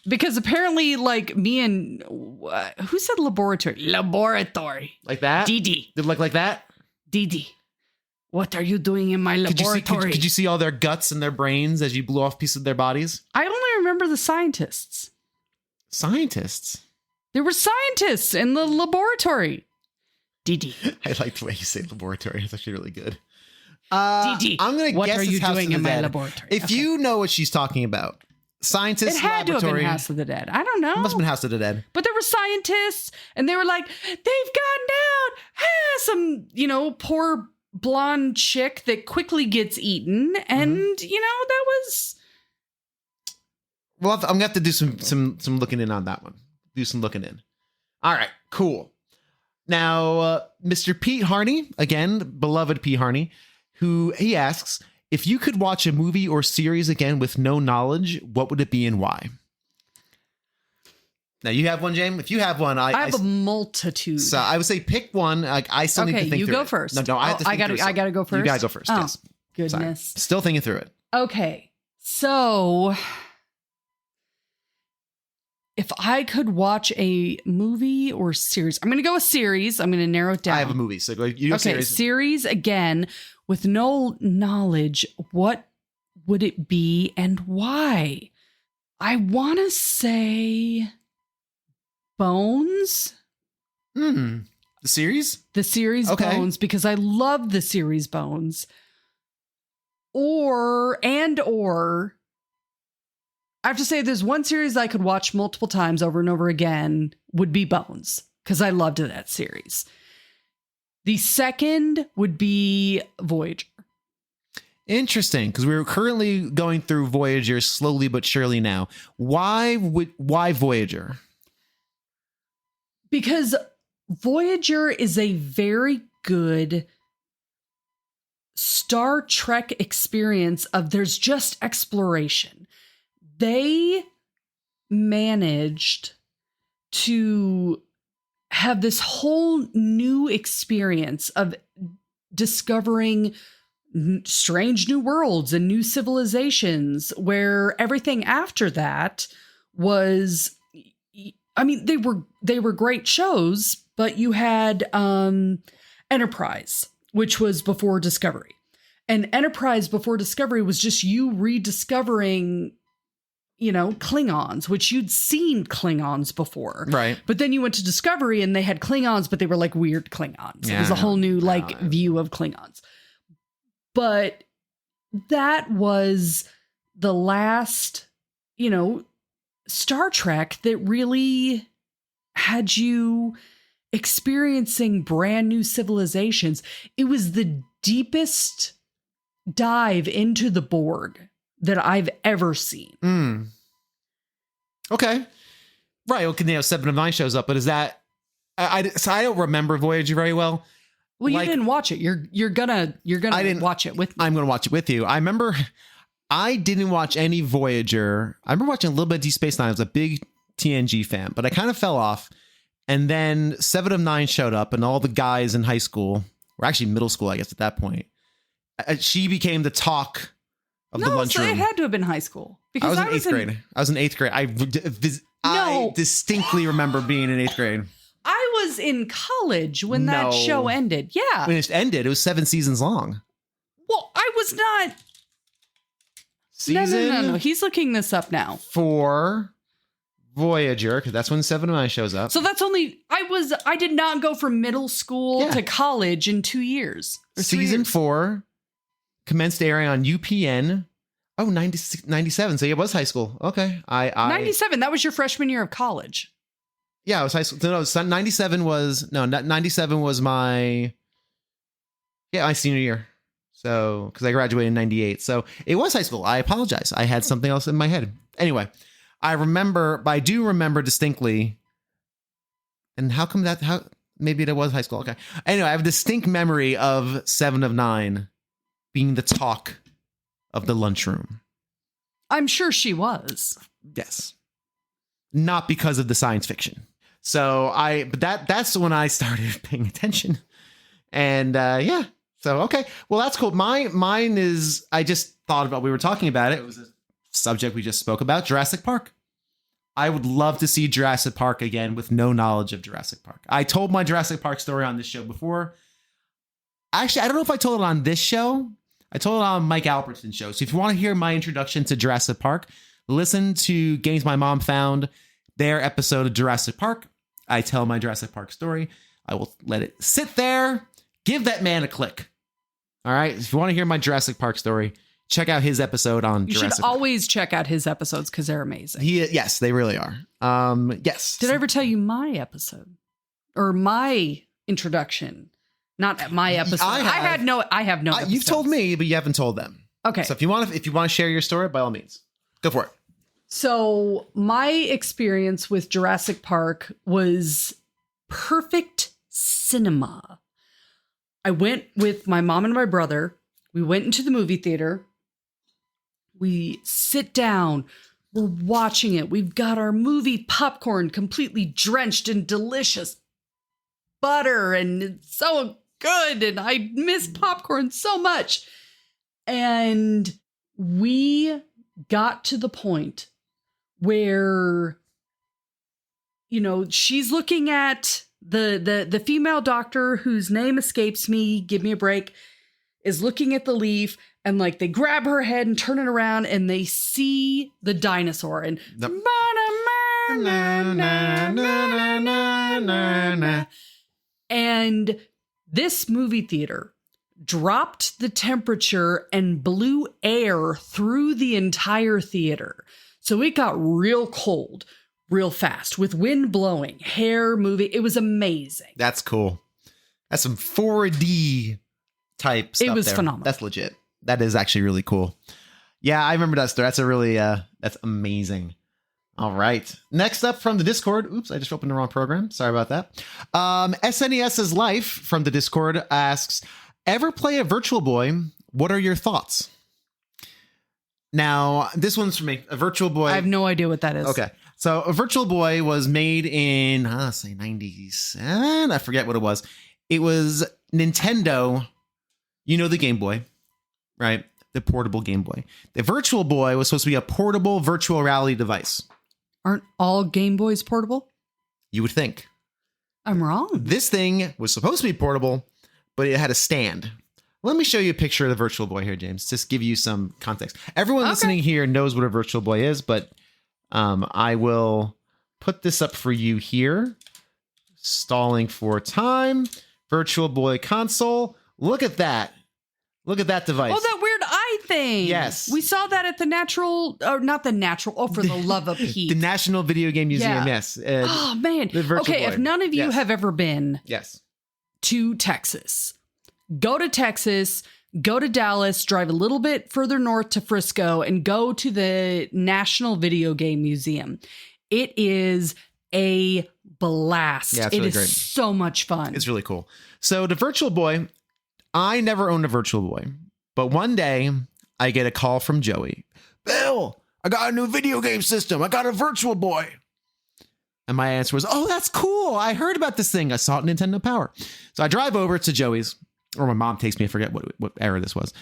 Because apparently, like me and who said laboratory? Laboratory. Like that? Didi. Did it look like that? Didi. What are you doing in my laboratory? Could you see all their guts and their brains as you blew off pieces of their bodies? I only remember the scientists. Scientists? There were scientists in the laboratory. Didi. I like the way you say laboratory. It's actually really good. Didi. I'm going to guess what are you it's House doing of in the my Dead. laboratory? If you know what she's talking about, scientists, it had laboratory, to have been House of the Dead. I don't know. It must have been House of the Dead. But there were scientists, and they were like, they've gotten out. Some, poor blonde chick that quickly gets eaten, and that was. Well, I'm gonna have to do some looking in on that one. Do some looking in. All right, cool. Now, Mr. Pete Harney, again, beloved Pete Harney, he asks, if you could watch a movie or series again with no knowledge, what would it be and why? Now, you have one, James? If you have one, I have a multitude. So I would say pick one. I still need to think through it. Okay, you go first. No, I have to think through it. I gotta go first? You gotta go first, yes. Goodness. Sorry. Still thinking through it. Okay, so if I could watch a movie or series, I'm going to go with series. I'm going to narrow it down. I have a movie, so you go series. Series again with no knowledge. What would it be and why? I want to say Bones. The series? The series Bones, because I love the series Bones. Or I have to say there's one series I could watch multiple times over and over again would be Bones, because I loved that series. The second would be Voyager. Interesting, because we're currently going through Voyager slowly but surely now. Why Voyager? Because Voyager is a very good Star Trek experience of there's just exploration. They managed to have this whole new experience of discovering strange new worlds and new civilizations, where everything after that was, I mean, they were great shows, but you had Enterprise, which was before Discovery. And Enterprise before Discovery was just you rediscovering, Klingons, which you'd seen Klingons before. Right. But then you went to Discovery and they had Klingons, but they were like weird Klingons. It was a whole new view of Klingons. But that was the last, Star Trek that really had you experiencing brand new civilizations. It was the deepest dive into the Borg that I've ever seen. Okay. Right. Okay. Seven of Nine shows up, but is that, so I don't remember Voyager very well. Well, you didn't watch it. You're gonna watch it with me. I'm gonna watch it with you. I remember I didn't watch any Voyager. I remember watching a little bit of Deep Space Nine. I was a big TNG fan, but I kind of fell off. And then Seven of Nine showed up, and all the guys in high school, or actually middle school, I guess at that point, she became the talk of the lunchroom. No, it had to have been high school because I was in 8th grade. I was in 8th grade. I distinctly remember being in 8th grade. I was in college when that show ended. Yeah. When it ended, it was 7 seasons long. Well, I was not. Season No. He's looking this up now. 4 Voyager, because that's when Seven of Nine shows up. So that's only, I did not go from middle school to college in 2 years. Season 4 commenced airing on UPN. Oh, 97. So it was high school. Okay. 97. That was your freshman year of college. Yeah, it was high school. No, 97 was my senior year. So, because I graduated in 98. So it was high school. I apologize. I had something else in my head. Anyway, I do remember distinctly. And how come maybe it was high school. Okay. Anyway, I have a distinct memory of Seven of Nine being the talk of the lunchroom. I'm sure she was. Yes. Not because of the science fiction. So that's when I started paying attention. And yeah. So, okay. Well, that's cool. Mine is, I just thought about, we were talking about it. It was a subject we just spoke about, Jurassic Park. I would love to see Jurassic Park again with no knowledge of Jurassic Park. I told my Jurassic Park story on this show before. Actually, I don't know if I told it on this show. I told it on Mike Albertson's show. So if you want to hear my introduction to Jurassic Park, listen to Games My Mom Found, their episode of Jurassic Park. I tell my Jurassic Park story. I will let it sit there. Give that man a click. All right. If you want to hear my Jurassic Park story, check out his episode on Jurassic Park. You should always check out his episodes because they're amazing. Yes, they really are. Yes. Did I ever tell you my episode or my introduction? Not my episode. I have no episodes. You've told me, but you haven't told them. Okay. So if you want to share your story, by all means, go for it. So my experience with Jurassic Park was perfect cinema. I went with my mom and my brother. We went into the movie theater. We sit down. We're watching it. We've got our movie popcorn completely drenched in delicious butter, and it's so good. And I miss popcorn so much. And we got to the point where, she's looking at the female doctor whose name escapes me, give me a break, is looking at the leaf, and like they grab her head and turn it around and they see the dinosaur and and this movie theater dropped the temperature and blew air through the entire theater. So it got real cold real fast with wind blowing, hair moving. It was amazing. That's cool. That's some 4D type stuff. It was there. phenomenal. That's legit. That is actually really cool. Yeah, I remember that story. That's a really, that's amazing. All right. Next up from the Discord. Oops, I just opened the wrong program. Sorry about that. SNES's Life from the Discord asks, ever play a Virtual Boy? What are your thoughts? Now, this one's for me. A Virtual Boy. I have no idea what that is. Okay. So a Virtual Boy was made in, say 97. I forget what it was. It was Nintendo, the Game Boy, right? The portable Game Boy. The Virtual Boy was supposed to be a portable virtual reality device. Aren't all Game Boys portable? You would think. I'm wrong. This thing was supposed to be portable, but it had a stand. Let me show you a picture of the Virtual Boy here, James, just give you some context. Everyone listening here knows what a Virtual Boy is, but I will put this up for you here. Stalling for time. Virtual Boy console. Look at that. Look at that device. Oh, that weird eye thing. Yes. We saw that at the not the natural. Oh, for the love of Pete. The National Video Game Museum, Yeah. yes. Oh, man. the Virtual Okay, Boy. if none of you Yes. have ever been Yes. to Texas, go to Texas, go to Dallas, drive a little bit further north to Frisco, and go to the National Video Game Museum. It is a blast. Yeah, it's really it is great. so much fun. It's really cool. So the Virtual Boy, I never owned a Virtual Boy, but one day I get a call from Joey. Bill, I got a new video game system. I got a Virtual Boy. And my answer was, oh, that's cool. I heard about this thing. I saw it in Nintendo Power. So I drive over to Joey's, or my mom takes me. I forget what era this was.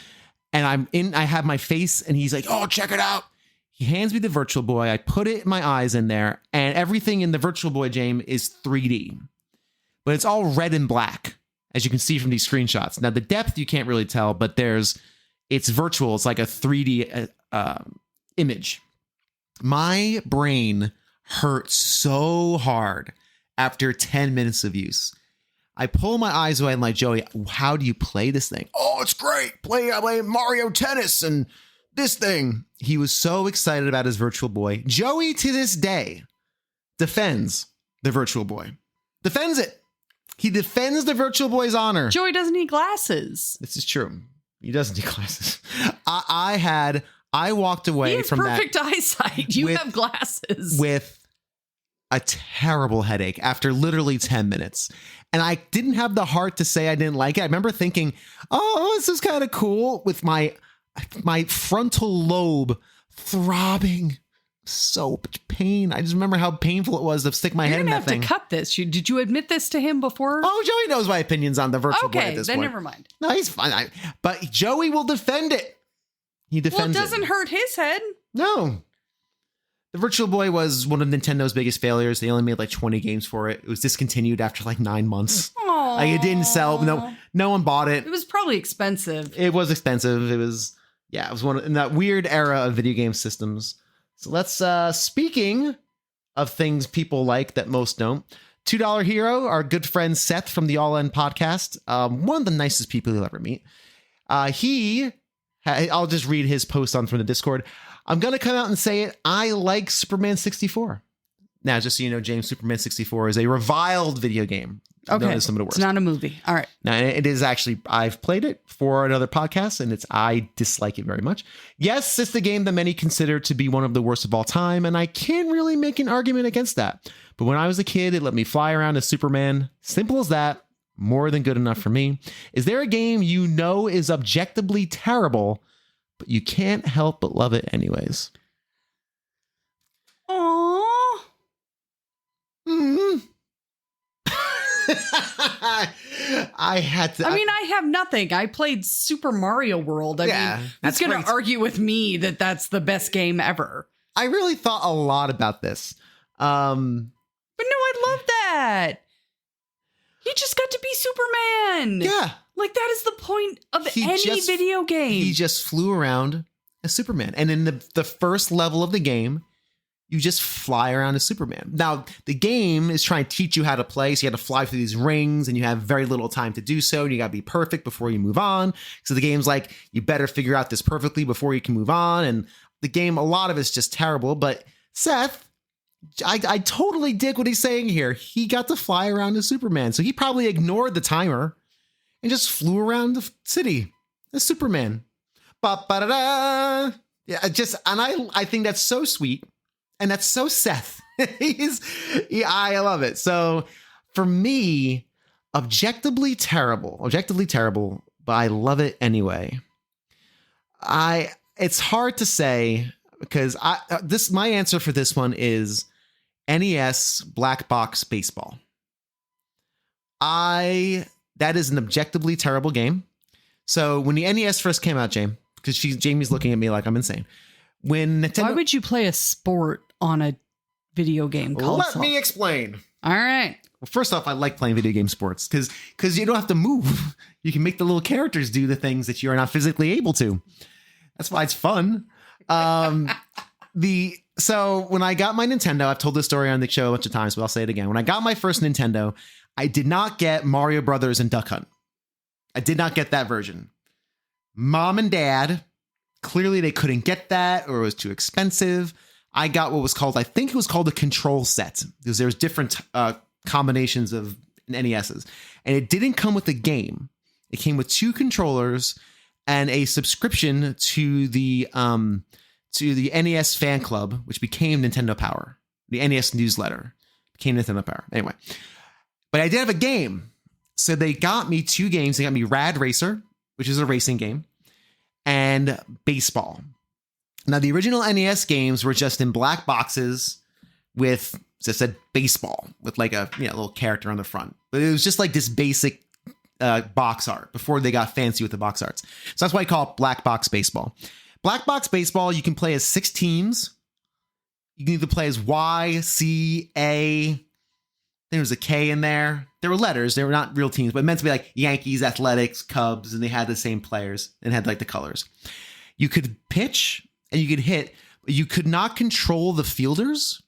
And I have my face, and he's like, oh, check it out. He hands me the Virtual Boy. I put it, my eyes in there, and everything in the Virtual Boy, James, is 3D. But it's all red and black, as you can see from these screenshots. Now, the depth you can't really tell, but it's virtual. It's like a 3D image. My brain hurt so hard after 10 minutes of use. I pull my eyes away and like, Joey, how do you play this thing? Oh, it's great. I play Mario Tennis and this thing. He was so excited about his Virtual Boy. Joey, to this day, defends the Virtual Boy. Defends it. He defends the Virtual Boy's honor. Joey doesn't need glasses. This is true. He doesn't need glasses. I walked away He has from perfect that eyesight. You with- have glasses. with a terrible headache after literally 10 minutes. And I didn't have the heart to say I didn't like it. I remember thinking, oh, this is kind of cool, with my frontal lobe throbbing. So much pain. I just remember how painful it was to stick my You're head in gonna that have thing. to cut this. Did you admit this to him before? Oh, Joey knows my opinions on the Virtual Boy at okay, this then point. never mind. No, he's fine. But Joey will defend it. He Well, it defends doesn't hurt his head. No. The Virtual Boy was one of Nintendo's biggest failures. They only made like 20 games for it. It was discontinued after like 9 months. Aww. Like, it didn't sell. No one bought it. It was probably expensive. It was expensive. It was one in that weird era of video game systems. So let's, speaking of things people like that most don't, $2 Hero, our good friend Sept from the All In podcast, one of the nicest people you'll ever meet. I'll just read his post from the Discord. I'm going to come out and say it. I like Superman 64. Now, just so you know, James, Superman 64 is a reviled video game. Okay, Known as some of the worst. it's not a movie. All right. Now, it is actually, I've played it for another podcast, and I dislike it very much. Yes, it's the game that many consider to be one of the worst of all time, and I can't really make an argument against that. But when I was a kid, it let me fly around as Superman. Simple as that. More than good enough for me. Is there a game you know is objectively terrible, but you can't help but love it anyways? Aww. Mm-hmm. I had to. I mean, I have nothing. I played Super Mario World. I mean, that's that's going great. to argue with me that that's the best game ever. I really thought a lot about this. But no, I love that. He just got to be Superman. Yeah. Like, that is the point of He any just- video game. He just flew around as Superman. And in the first level of the game, you just fly around as Superman. Now, the game is trying to teach you how to play. So you have to fly through these rings, and you have very little time to do so. And you got to be perfect before you move on. So the game's like, you better figure out this perfectly before you can move on. And the game, a lot of it's just terrible. But Seth, I totally dig what he's saying here. He got to fly around as Superman. So he probably ignored the timer and just flew around the city as Superman. Ba-ba-da-da. Yeah, I think that's so sweet. And that's so Seth. I love it. So for me, objectively terrible, but I love it anyway. It's hard to say because my answer for this one is NES Black Box Baseball. That is an objectively terrible game. So when the NES first came out, Jamie, because Jamie's looking at me like I'm insane. When Nintendo, Why would you play a sport on a video game console? let me explain. All right. Well, first off, I like playing video game sports because you don't have to move. You can make the little characters do the things that you are not physically able to. That's why it's fun. So when I got my Nintendo, I've told this story on the show a bunch of times, but I'll say it again. When I got my first Nintendo, I did not get Mario Brothers and Duck Hunt. I did not get that version. Mom and Dad clearly they couldn't get that or it was too expensive. I got what was called, I think it was called a control set, because there's different combinations of NESs. And it didn't come with a game. It came with 2 controllers and a subscription to the NES fan club, which became Nintendo Power. The NES newsletter became Nintendo Power. Anyway, but I did have a game. So they got me 2 games. They got me Rad Racer, which is a racing game, and Baseball. Now, the original NES games were just in black boxes with, as I said, baseball with like a little character on the front. But it was just like this basic box art before they got fancy with the box arts. So that's why I call it Black Box Baseball. Black Box Baseball, you can play as 6 teams. You can either play as Y, C, A. There was a K in there. There were letters. They were not real teams, but meant to be like Yankees, Athletics, Cubs, and they had the same players and had like the colors. You could pitch and you could hit, but you could not control the fielders.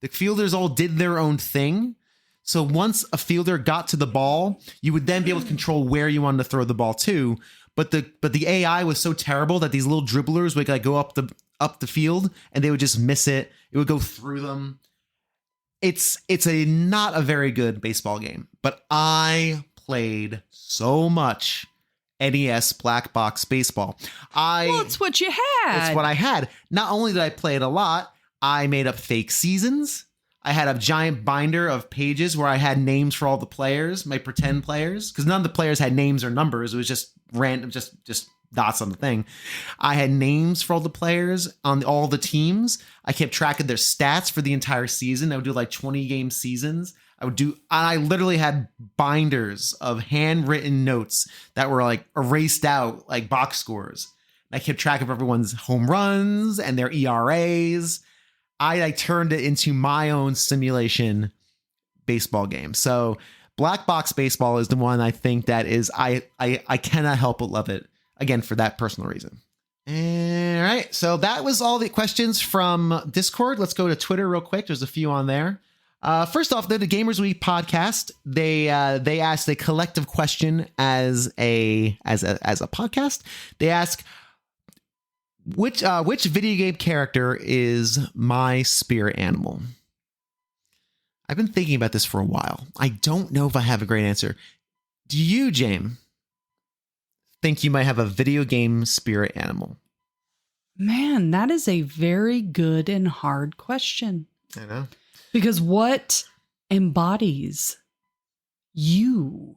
The fielders all did their own thing. So once a fielder got to the ball, you would then be able to control where you wanted to throw the ball to. But the AI was so terrible that these little dribblers would like go up the field and they would just miss it. It would go through them. It's not a very good baseball game, but I played so much NES Black Box Baseball. Well, it's what you had. It's what I had. Not only did I play it a lot, I made up fake seasons. I had a giant binder of pages where I had names for all the players, my pretend players, because none of the players had names or numbers. It was just random, just dots on the thing. I had names for all the players on all the teams. I kept track of their stats for the entire season. I would do like 20-game seasons. I literally had binders of handwritten notes that were like erased out, like box scores. I kept track of everyone's home runs and their ERAs. I turned it into my own simulation baseball game. So Black Box Baseball is the one I think that is, I cannot help but love it. Again, for that personal reason. All right. So that was all the questions from Discord. Let's go to Twitter real quick. There's a few on there. First off, the Gamers Week podcast. They asked a collective question as a podcast. They ask, which video game character is my spirit animal? I've been thinking about this for a while. I don't know if I have a great answer. Do you, James, think you might have a video game spirit animal? Man, that is a very good and hard question. I know. Because what embodies you?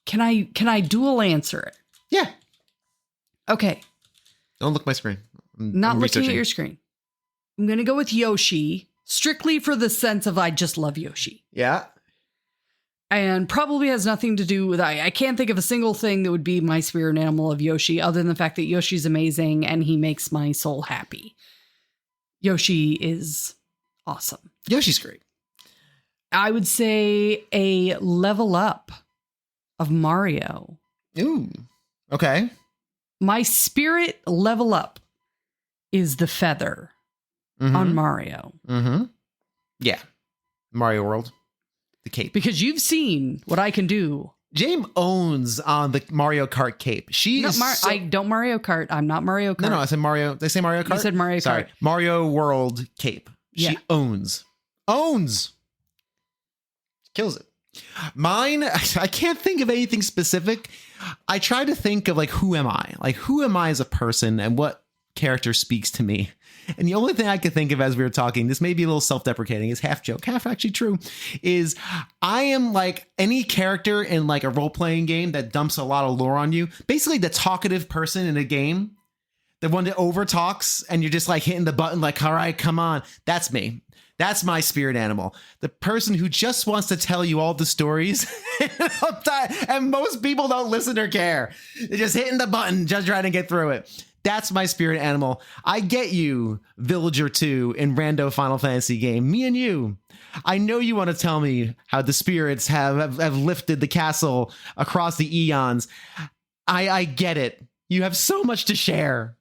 Can I dual answer it? Yeah. Okay. Don't look at my screen. Not looking at your screen. I'm going to go with Yoshi, strictly for the sense of I just love Yoshi. Yeah. And probably has nothing to do with, I can't think of a single thing that would be my spirit animal of Yoshi, other than the fact that Yoshi's amazing and he makes my soul happy. Yoshi is awesome. Yoshi's great. I would say a level up of Mario. Ooh. Okay. My spirit level up is the feather on Mario. Mm-hmm. Yeah. Mario World. The cape. Because you've seen what I can do. James owns on the Mario Kart cape. I don't Mario Kart. I'm not Mario Kart. No, I said Mario. Did I say Mario Kart? You said Mario Kart. Sorry. Mario World cape. Yeah. She owns. Kills it. Mine, I can't think of anything specific. I try to think of like, who am I? Like, who am I as a person and what character speaks to me? And the only thing I could think of as we were talking, this may be a little self-deprecating, is half joke, half actually true, is I am like any character in like a role-playing game that dumps a lot of lore on you. Basically the talkative person in a game, the one that over talks and you're just like hitting the button like, all right, come on. That's me. That's my spirit animal. The person who just wants to tell you all the stories. And most people don't listen or care. They're just hitting the button, just trying to get through it. That's my spirit animal. I get you, Villager 2 in Rando Final Fantasy game. Me and you. I know you want to tell me how the spirits have lifted the castle across the eons. I get it. You have so much to share.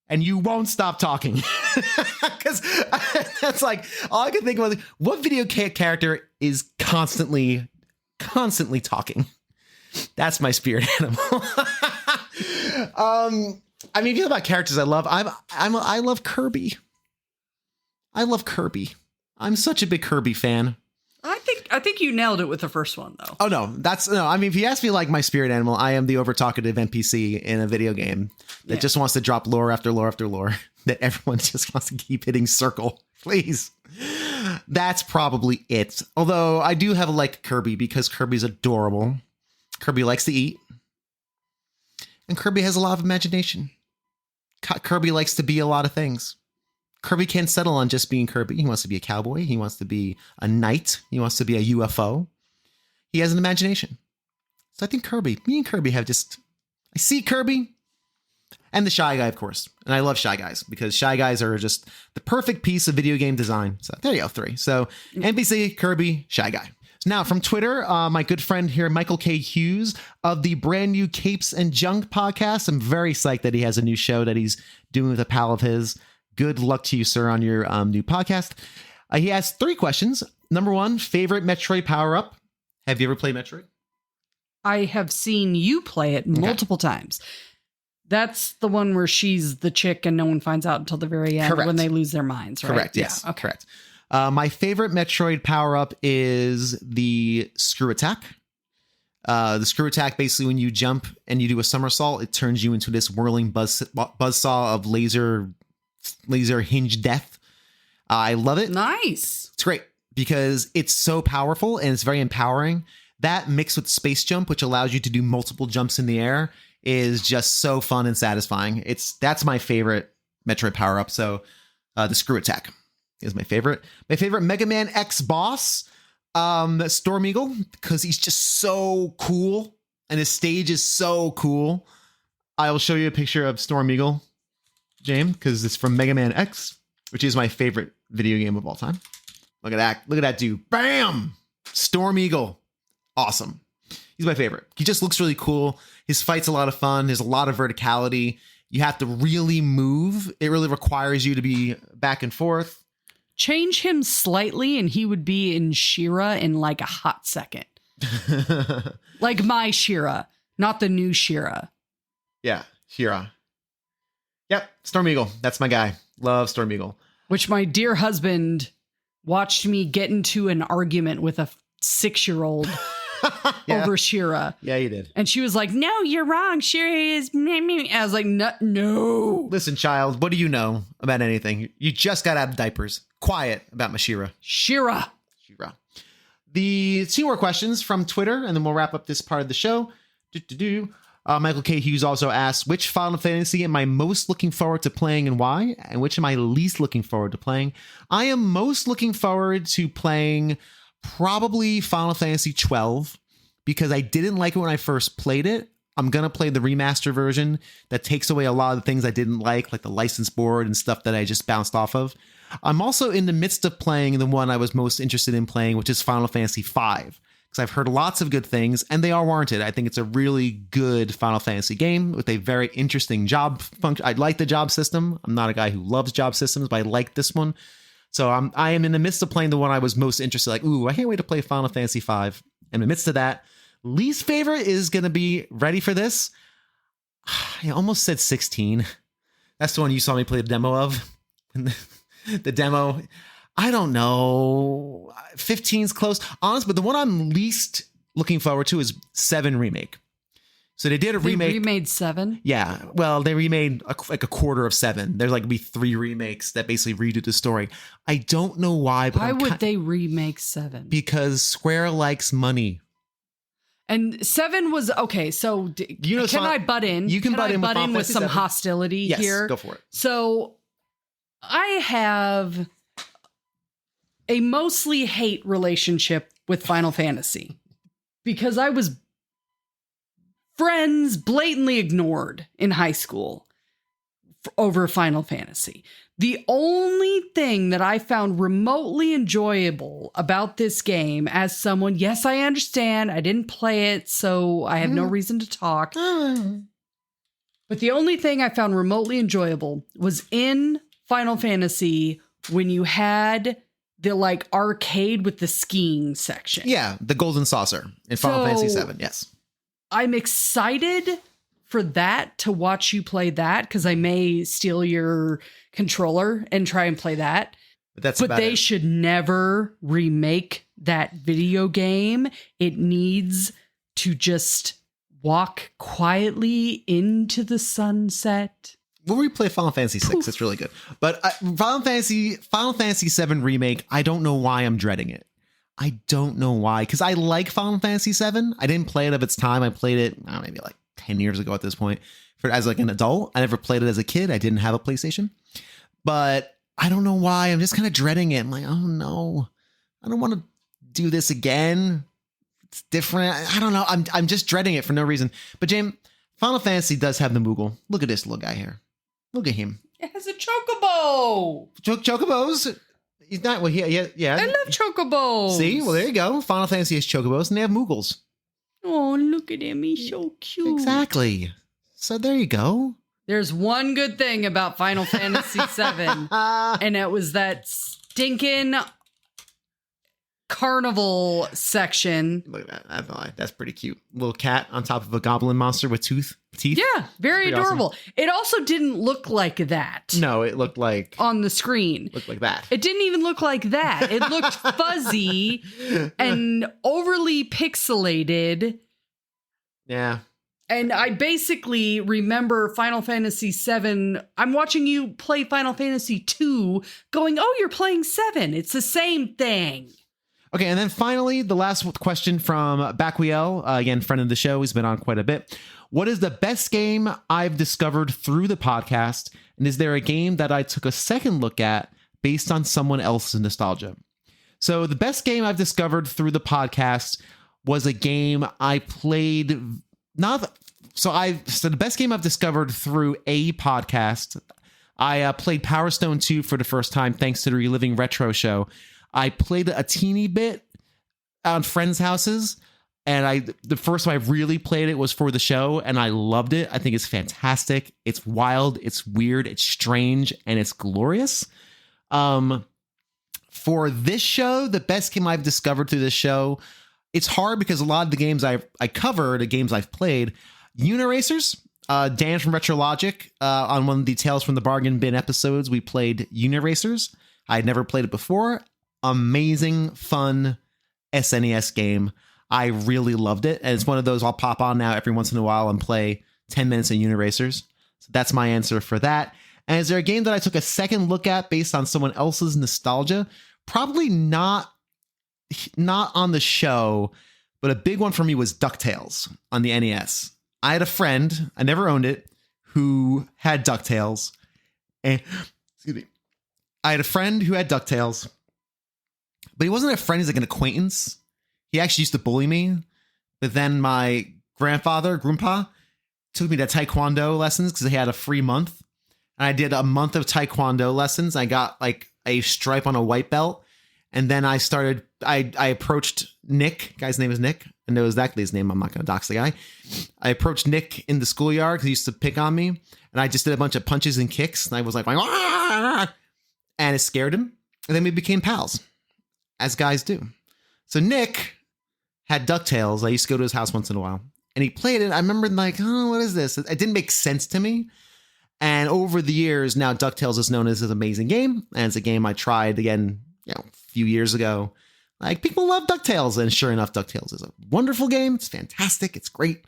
And you won't stop talking. Because that's like, all I can think about, what video character is constantly talking? That's my spirit animal. I mean, if you know about characters I love, I love Kirby. I love Kirby. I'm such a big Kirby fan. I think you nailed it with the first one, though. Oh, no. I mean, if you ask me like my spirit animal, I am the over-talkative NPC in a video game that just wants to drop lore after lore after lore, that everyone just wants to keep hitting circle. Please. That's probably it. Although I do have a like Kirby because Kirby's adorable. Kirby likes to eat. And Kirby has a lot of imagination. Kirby likes to be a lot of things. Kirby can't settle on just being Kirby. He wants to be a cowboy. He wants to be a knight. He wants to be a UFO. He has an imagination. So I think me and Kirby have I see Kirby and the Shy Guy, of course. And I love Shy Guys because Shy Guys are just the perfect piece of video game design. So there you go, 3. So NPC, Kirby, Shy Guy. Now, from Twitter, my good friend here, Michael K. Hughes of the brand new Capes and Junk podcast. I'm very psyched that he has a new show that he's doing with a pal of his. Good luck to you, sir, on your new podcast. He has 3 questions. Number 1, favorite Metroid power-up. Have you ever played Metroid? I have seen you play it multiple times. That's the one where she's the chick and no one finds out until the very end when they lose their minds, right? Correct, yes. Yeah, okay. Correct. My favorite Metroid power-up is the screw attack. The screw attack, basically, when you jump and you do a somersault, it turns you into this whirling buzzsaw of laser hinge death. I love it. Nice. It's great because it's so powerful and it's very empowering. That mixed with space jump, which allows you to do multiple jumps in the air, is just so fun and satisfying. That's my favorite Metroid power up. So the screw attack is my favorite. My favorite Mega Man X boss, Storm Eagle, because he's just so cool and his stage is so cool. I will show you a picture of Storm Eagle, James, because it's from Mega Man X, which is my favorite video game of all time. Look at that. Look at that dude. Bam! Storm Eagle. Awesome. He's my favorite. He just looks really cool. His fight's a lot of fun. There's a lot of verticality. You have to really move. It really requires you to be back and forth. Change him slightly and he would be in She-Ra in like a hot second. Like my She-Ra, not the new She-Ra. Yeah, She-Ra. Yep, Storm Eagle. That's my guy. Love Storm Eagle. Which my dear husband watched me get into an argument with a 6-year-old over She-Ra. Yeah, you did. And she was like, no, you're wrong. She-Ra is me, me. I was like, no. Listen, child, what do you know about anything? You just got out of diapers. Quiet about my She-Ra. She-Ra. She-Ra. The 2 more questions from Twitter, and then we'll wrap up this part of the show. Michael K. Hughes also asks, which Final Fantasy am I most looking forward to playing and why? And which am I least looking forward to playing? I am most looking forward to playing probably Final Fantasy 12 because I didn't like it when I first played it. I'm going to play the remaster version that takes away a lot of the things I didn't like the license board and stuff that I just bounced off of. I'm also in the midst of playing the one I was most interested in playing, which is Final Fantasy V. Because I've heard lots of good things, and they are warranted. I think it's a really good Final Fantasy game with a very interesting job function. I like the job system. I'm not a guy who loves job systems, but I like this one. So I am in the midst of playing the one I was most interested in. Like, ooh, I can't wait to play Final Fantasy V. In the midst of that, least favorite is going to be, ready for this? I almost said 16. That's the one you saw me play the demo of. The demo, I don't know. 15's close. Honest, but the one I'm least looking forward to is 7 Remake. So they did a remake. They remade 7? Yeah. Well, they remade like a quarter of 7. There's like be 3 remakes that basically redo the story. I don't know why. But why would they remake 7? Because Square likes money. And 7 was okay. So can I butt in? You can butt in with some hostility here. Yes, go for it. So I have a mostly hate relationship with Final Fantasy because I was blatantly ignored in high school over Final Fantasy. The only thing that I found remotely enjoyable about this game as someone, yes, I understand, I didn't play it, so I have no reason to talk. But the only thing I found remotely enjoyable was in Final Fantasy when you had the arcade with the skiing section. Yeah, the Golden Saucer in Final Fantasy VII, yes. I'm excited for that to watch you play that because I may steal your controller and try and play that. But they should never remake that video game. It needs to just walk quietly into the sunset. We'll replay Final Fantasy VI. It's really good. But Final Fantasy VII Remake, I don't know why I'm dreading it. I don't know why. Because I like Final Fantasy VII. I didn't play it of its time. I played it, I don't know, maybe like 10 years ago at this point. As like an adult. I never played it as a kid. I didn't have a PlayStation. But I don't know why. I'm just kind of dreading it. I'm like, oh no. I don't want to do this again. It's different. I don't know. I'm just dreading it for no reason. But James, Final Fantasy does have the Moogle. Look at this little guy here. Look at him. It has a chocobo. Chocobos? He's not. Well, yeah. I love chocobos. See? Well, there you go. Final Fantasy has chocobos, and they have Moogles. Oh, look at him. He's so cute. Exactly. So there you go. There's one good thing about Final Fantasy VII, and it was that stinking carnival section. Look at that. That's pretty cute. Little cat on top of a goblin monster with teeth. Yeah, very adorable. Awesome. It also didn't look like that. No, it looked like on the screen. Looked like that. It didn't even look like that. It looked fuzzy and overly pixelated. Yeah. And I basically remember Final Fantasy VII. I'm watching you play Final Fantasy 2 going, oh, you're playing 7. It's the same thing. Okay, and then finally, the last question from Baquiel, again, friend of the show. He's been on quite a bit. What is the best game I've discovered through the podcast? And is there a game that I took a second look at based on someone else's nostalgia? So the best game I've discovered through the podcast was a game I played. So the best game I've discovered through a podcast. I played Power Stone 2 for the first time thanks to the Reliving Retro show. I played a teeny bit on friends' houses, and the first time I really played it was for the show, and I loved it. I think it's fantastic. It's wild, it's weird, it's strange, and it's glorious. For this show, the best game I've discovered through this show, it's hard because a lot of the games I cover, the games I've played, Uniracers. Dan from Retrologic, on one of the Tales from the Bargain Bin episodes, we played Uniracers. I had never played it before. Amazing, fun SNES game. I really loved it. And it's one of those I'll pop on now every once in a while and play 10 minutes of Uniracers. So that's my answer for that. And is there a game that I took a second look at based on someone else's nostalgia? Probably not on the show, but a big one for me was DuckTales on the NES. I had a friend, I never owned it, who had DuckTales. And excuse me. I had a friend who had DuckTales, but he wasn't a friend, he's like an acquaintance. He actually used to bully me. But then my grandpa, took me to Taekwondo lessons because he had a free month. And I did a month of Taekwondo lessons. I got like a stripe on a white belt. And then I approached Nick. Guy's name is Nick. I know exactly his name. I'm not going to dox the guy. I approached Nick in the schoolyard because he used to pick on me. And I just did a bunch of punches and kicks. And I was like, and it scared him. And then we became pals, as guys do. So Nick had DuckTales. I used to go to his house once in a while. And he played it. I remember like, oh, what is this? It didn't make sense to me. And over the years, now DuckTales is known as an amazing game. And it's a game I tried again, a few years ago. Like, people love DuckTales. And sure enough, DuckTales is a wonderful game. It's fantastic. It's great.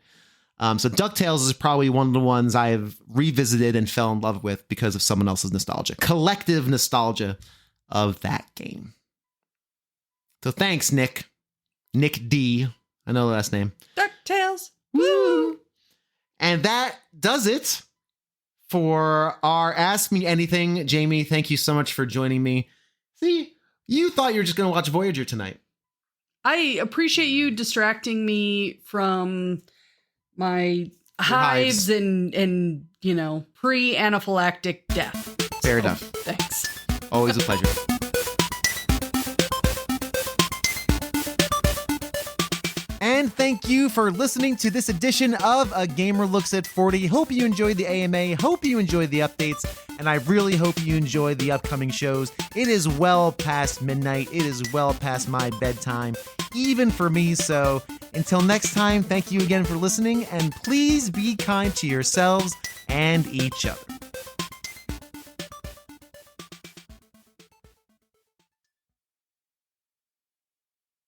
So DuckTales is probably one of the ones I've revisited and fell in love with because of someone else's nostalgia. Collective nostalgia of that game. So thanks, Nick. Nick D. I know the last name. DuckTales. Woo! And that does it for our Ask Me Anything. Jamie, thank you so much for joining me. See, you thought you were just going to watch Voyager tonight. I appreciate you distracting me from my hives and pre-anaphylactic death. Fair enough. Thanks. Always a pleasure. And thank you for listening to this edition of A Gamer Looks at 40. Hope you enjoyed the AMA. Hope you enjoyed the updates. And I really hope you enjoy the upcoming shows. It is well past midnight. It is well past my bedtime, even for me. So Until next time, thank you again for listening, and please be kind to yourselves and each other.